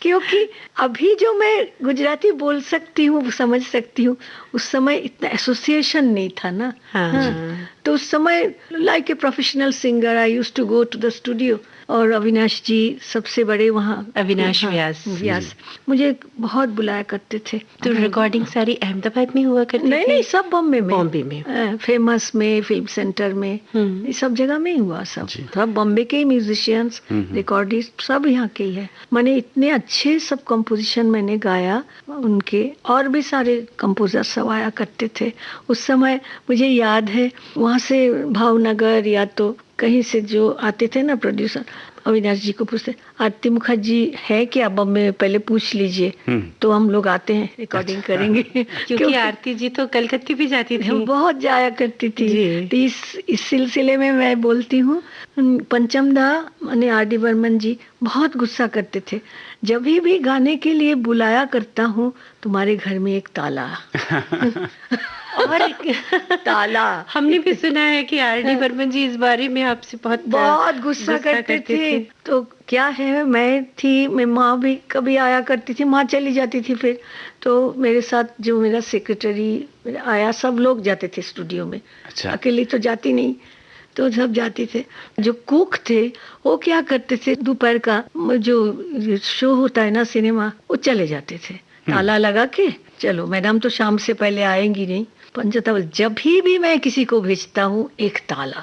क्योंकि अभी जो मैं गुजराती बोल सकती हूँ, समझ सकती हूँ, उस समय इतना एसोसिएशन नहीं था ना। हाँ। तो उस समय like a professional singer I used to go to the studio, और अविनाश जी सबसे बड़े वहाँ, अविनाश व्यास मुझे बहुत बुलाया करते थे। तो रिकॉर्डिंग सारी अहमदाबाद में हुआ करती थी? नहीं, सब बॉम्बे में, फेमस में, फिल्म सेंटर में, ये सब जगह में ही हुआ। सब बॉम्बे के म्यूजिशियंस, रिकॉर्डिस्ट सब यहाँ के ही है। मैंने इतने अच्छे सब कंपोजिशन मैंने गाया उनके, और भी सारे कंपोजर सब आया करते थे उस समय। मुझे याद है वहाँ से भावनगर या तो कहीं से जो आते थे ना प्रोड्यूसर, अविनाश जी को पूछते, आरती मुखर्जी है क्या बॉम्बे में, पहले पूछ लीजिए, तो हम लोग आते हैं, रिकॉर्डिंग करेंगे। क्योंकि आरती जी तो कलकत्ते भी जाती थी, बहुत जाया करती थी। तो इस सिलसिले में मैं बोलती हूँ, पंचम दा माने आर.डी. बर्मन जी बहुत गुस्सा करते थे। जब भी गाने के लिए बुलाया करता हूँ, तुम्हारे घर में एक ताला और ताला। हमने भी सुना है कि आर.डी. बर्मन जी इस बारे में आपसे बहुत गुस्सा करते थे। तो क्या है, मैं माँ भी कभी आया करती थी, माँ चली जाती थी, फिर तो मेरे साथ जो मेरा सेक्रेटरी आया, सब लोग जाते थे स्टूडियो में। अच्छा। अकेली तो जाती नहीं, तो सब जाते थे। जो कुक थे वो क्या करते थे, दोपहर का जो शो होता है ना सिनेमा, वो चले जाते थे ताला लगा के, चलो मैडम तो शाम से पहले आएंगी नहीं। पंचतवल जब भी मैं किसी को भेजता हूँ, एक ताला।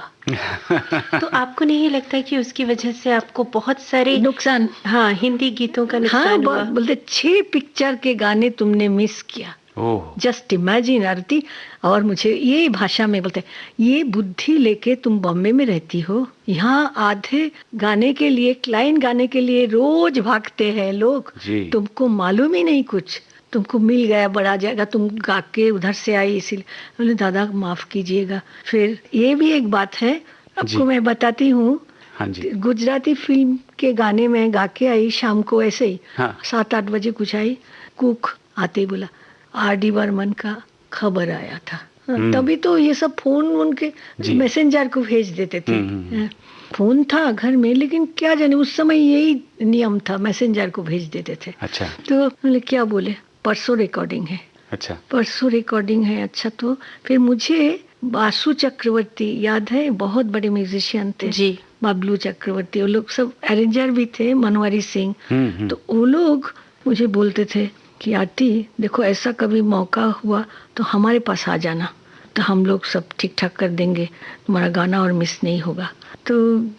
तो आपको नहीं लगता कि उसकी वजह से आपको बहुत सारे नुकसान? हाँ, हिंदी गीतों का नुकसान हुआ। बोलते 6 पिक्चर के गाने तुमने मिस किया। जस्ट इमेजिन आरती। और मुझे ये भाषा में बोलते, ये बुद्धि लेके तुम बॉम्बे में रहती हो, यहाँ आधे गाने के लिए, क्लाइंट गाने के लिए रोज भागते हैं लोग, तुमको मालूम ही नहीं कुछ, तुमको मिल गया बड़ा जगह, तुम गा के उधर से आई, इसीलिए बोले दादा माफ कीजिएगा। फिर ये भी एक बात है, आपको मैं बताती हूँ। गुजराती फिल्म के गाने में गा के आई, शाम को ऐसे ही 7-8 बजे कुछ आई, कुक आते ही बोला आर.डी. बर्मन का खबर आया था। तभी तो ये सब फोन उनके मैसेंजर को भेज देते थे। फोन था घर में, लेकिन क्या जाने उस समय यही नियम था, मैसेंजर को भेज देते थे। अच्छा तो बोले क्या बोले, परसों रिकॉर्डिंग है। अच्छा परसों रिकॉर्डिंग है। अच्छा, तो फिर मुझे बासु चक्रवर्ती याद है, बहुत बड़े म्यूजिशियन थे जी। बाबलू चक्रवर्ती, वो लोग सब अरेंजर भी थे, मनवारी सिंह। तो वो लोग मुझे बोलते थे कि आरती देखो, ऐसा कभी मौका हुआ तो हमारे पास आ जाना, तो हम लोग सब ठीक ठाक कर देंगे, तुम्हारा गाना और मिस नहीं होगा। तो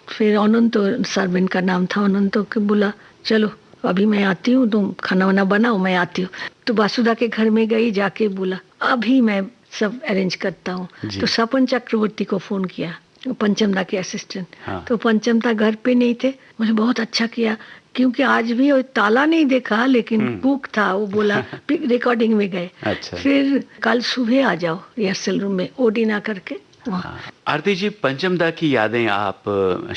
फिर अनंत सरबिन का नाम था, अनंत को बोला चलो अभी मैं आती हूँ, तुम खाना वाना बनाओ, मैं आती हूँ। तो वासुदा के घर में गई, जाके बोला अभी मैं सब अरेंज करता हूँ। तो सपन चक्रवर्ती को फोन किया, पंचमदा के असिस्टेंट। हाँ। तो पंचमदा घर पे नहीं थे। मुझे बहुत अच्छा किया, क्योंकि आज भी वो ताला नहीं देखा, लेकिन कुक था, वो बोला रिकॉर्डिंग में गए। अच्छा। फिर कल सुबह आ जाओ रिहर्सल रूम में, ओडी ना करके। आरती जी, पंचमदा की यादें आप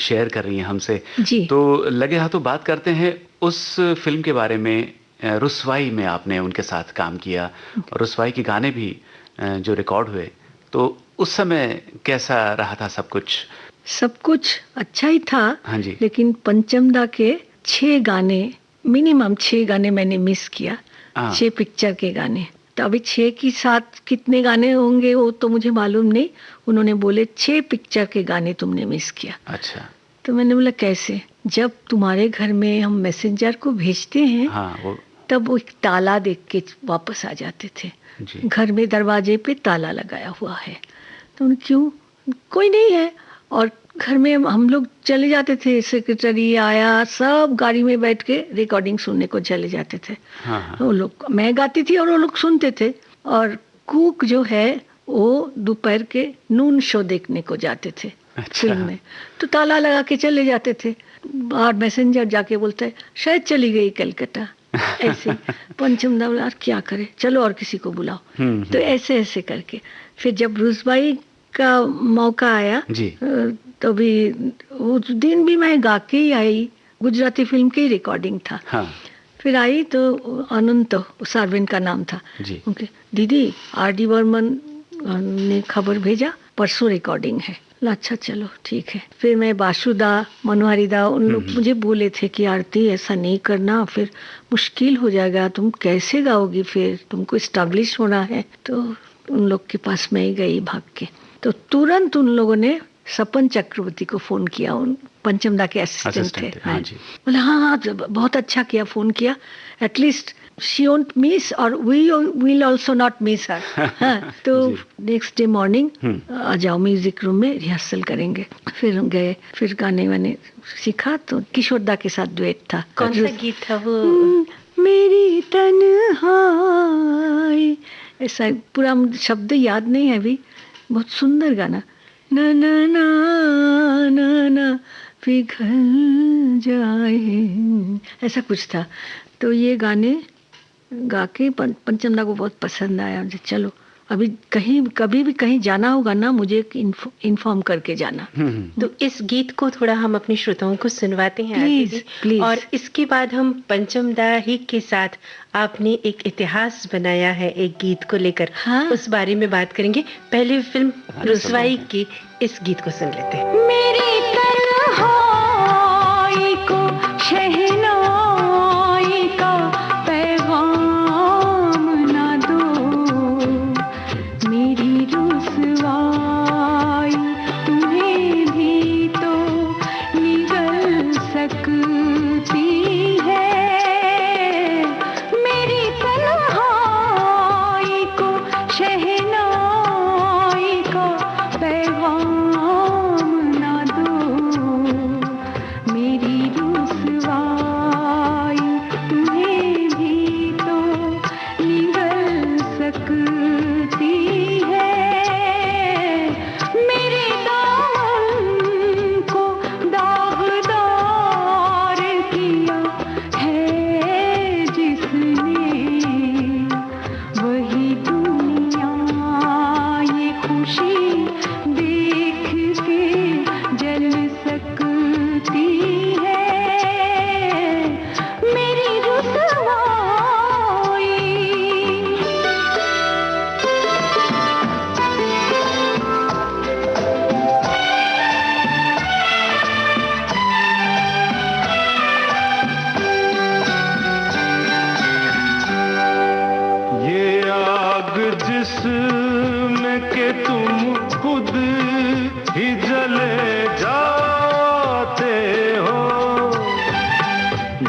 शेयर कर रही हैं हमसे, जी। तो लगे हाथों बात करते हैं उस फिल्म के बारे में। रुसवाई में आपने उनके साथ काम किया, और रुसवाई के गाने भी जो रिकॉर्ड हुए, तो उस समय कैसा रहा था सब कुछ? सब कुछ अच्छा ही था। हाँ जी। लेकिन पंचमदा के 6 गाने, मिनिमम 6 गाने मैंने मिस किया। 6 पिक्चर के गाने। तो अभी 6 के साथ कितने गाने होंगे वो तो मुझे मालूम नहीं। उन्होंने बोले 6 पिक्चर के गाने तुमने मिस किया। अच्छा। तो मैंने बोला कैसे? जब तुम्हारे घर में हम मैसेंजर को भेजते हैं, हाँ, तब वो एक ताला देख के वापस आ जाते थे। जी। घर में दरवाजे पे ताला लगाया हुआ है। तो क्यों, कोई नहीं है। और घर में हम लोग चले जाते थे, सेक्रेटरी आया, सब गाड़ी में बैठ के रिकॉर्डिंग सुनने को चले जाते थे। हाँ। वो लोग, मैं गाती थी और वो लोग सुनते थे। और कुक जो है वो दोपहर के नून शो देखने को जाते थे। अच्छा। फिल्म में तो ताला लगा के चले जाते थे। और मैसेंजर जाके बोलता है शायद चली गई कलकत्ता। ऐसे पंचमदा बोला क्या करे, चलो और किसी को बुलाओ। तो ऐसे ऐसे करके फिर जब रुसवाई का मौका आया, जी। तो भी उस दिन भी मैं गा के ही आई, गुजराती फिल्म की रिकॉर्डिंग था। हाँ। फिर आई तो अनंत सार्विन का नाम था। जी। ओके दीदी, आर.डी. बर्मन ने खबर भेजा परसों रिकॉर्डिंग है। अच्छा चलो ठीक है। फिर मैं बासुदा, मनोहरी दा, उन लोग मुझे बोले थे कि आरती ऐसा नहीं करना, फिर मुश्किल हो जाएगा, तुम कैसे गाओगी, फिर तुमको स्टैब्लिश होना है। तो उन लोग के पास मैं ही गई भाग के। तो तुरंत उन लोगों ने सपन चक्रवर्ती को फोन किया, उन पंचमदा के असिस्टेंट थे। हाँ जी। बोले हाँ, बहुत अच्छा किया, फोन किया, एटलीस्ट शी वोंट मिस और we will also not miss her. तो नेक्स्ट डे मॉर्निंग आ जाओ म्यूजिक रूम में, रिहर्सल करेंगे। फिर हम गए, फिर गाने वाने सीखा। तो किशोरदा के साथ डुएट था। कौन सा गीत था वो? मेरी तन्हाई, ऐसा पूरा शब्द याद नहीं है अभी। बहुत सुंदर गाना, ना ना ना ना ना पिघल जाए, ऐसा कुछ था। तो ये गाने गा के पंचमदा को बहुत पसंद आया। चलो अभी कभी भी कहीं जाना होगा ना, मुझे इन्फॉर्म करके जाना। तो इस गीत को थोड़ा हम अपने श्रोताओं को सुनवाते हैं प्लीज प्लीज। और इसके बाद हम पंचमदा ही के साथ आपने एक इतिहास बनाया है एक गीत को लेकर, हाँ। उस बारे में बात करेंगे। पहले फिल्म रुसवाई की इस गीत को सुन लेते हैं। मेरी तन्हाई को शहनाई का पैगाम ना दो, मेरी रुसवाई तुम्हें भी तो निगल सकती है। मेरी तन्हाई को शहनाई का पैगाम ना दो, जिसमें के तुम खुद ही जले जाते हो।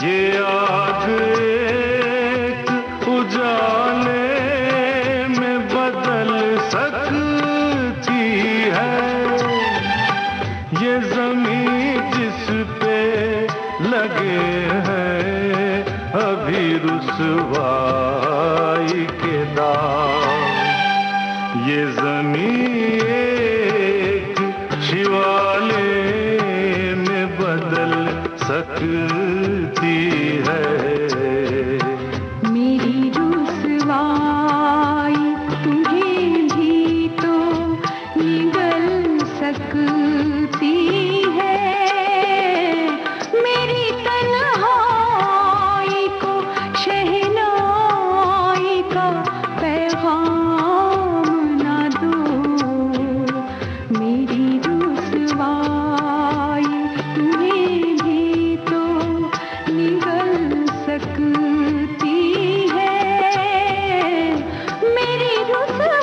ये आग एक उजाले में बदल सकती है। ये ज़मीं जिस पे लगे हैं अभी रुसवाई के दाग, ये ज़मीं एक शिवाले में बदल सकती है। मेरी रुसवाई तुम्हें भी तो निगल सकती है। मेरी तन्हाई को शहनाई का पैगाम ना दो। मेरी रुसवाई तुम्हें भी तो निगल सकती है। मेरी रुसवाई।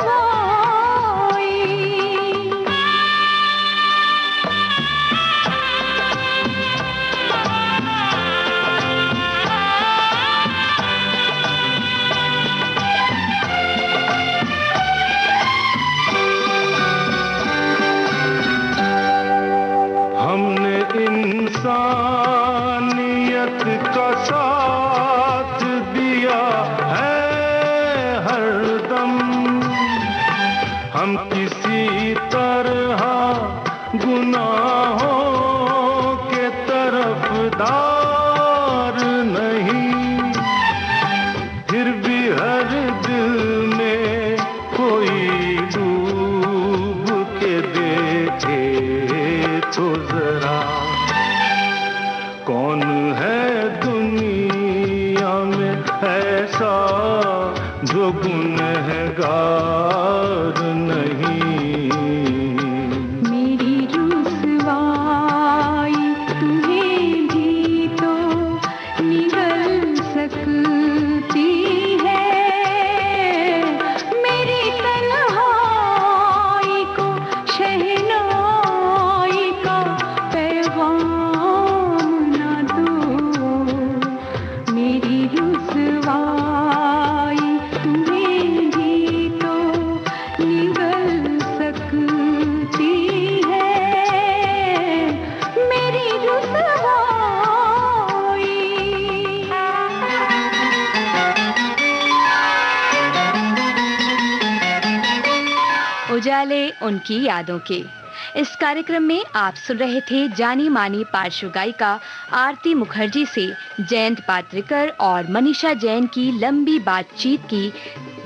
हमने इंसानियत का साथ दिया है हरदम। हम किसी तरह गुनाहों के तरफदार नहीं। फिर भी हर दिल में कोई डूब के देखे तो जरा, कौन है दुनिया में ऐसा जो गुनहगार नहीं। मेरी रुसवाई तुम्हें भी तो निगल सकती है। मेरी तन्हाई को शहनाई का पैगाम ना दो। मेरी रुसवाई तुम्हें भी तो निगल सकती है। मेरी रुसवाई। उजाले उनकी यादों के। इस कार्यक्रम में आप सुन रहे थे जानी मानी पार्श्व गायिका आरती मुखर्जी से जयंत पात्रिकर और मनीषा जैन की लंबी बातचीत की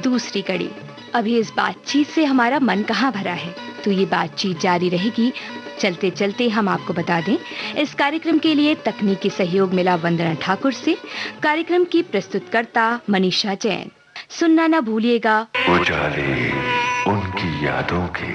दूसरी कड़ी। अभी इस बातचीत से हमारा मन कहाँ भरा है, तो ये बातचीत जारी रहेगी। चलते चलते हम आपको बता दें, इस कार्यक्रम के लिए तकनीकी सहयोग मिला वंदना ठाकुर से। कार्यक्रम की प्रस्तुतकर्ता मनीषा जैन। सुनना ना भूलिएगा उजाले उनकी यादों के।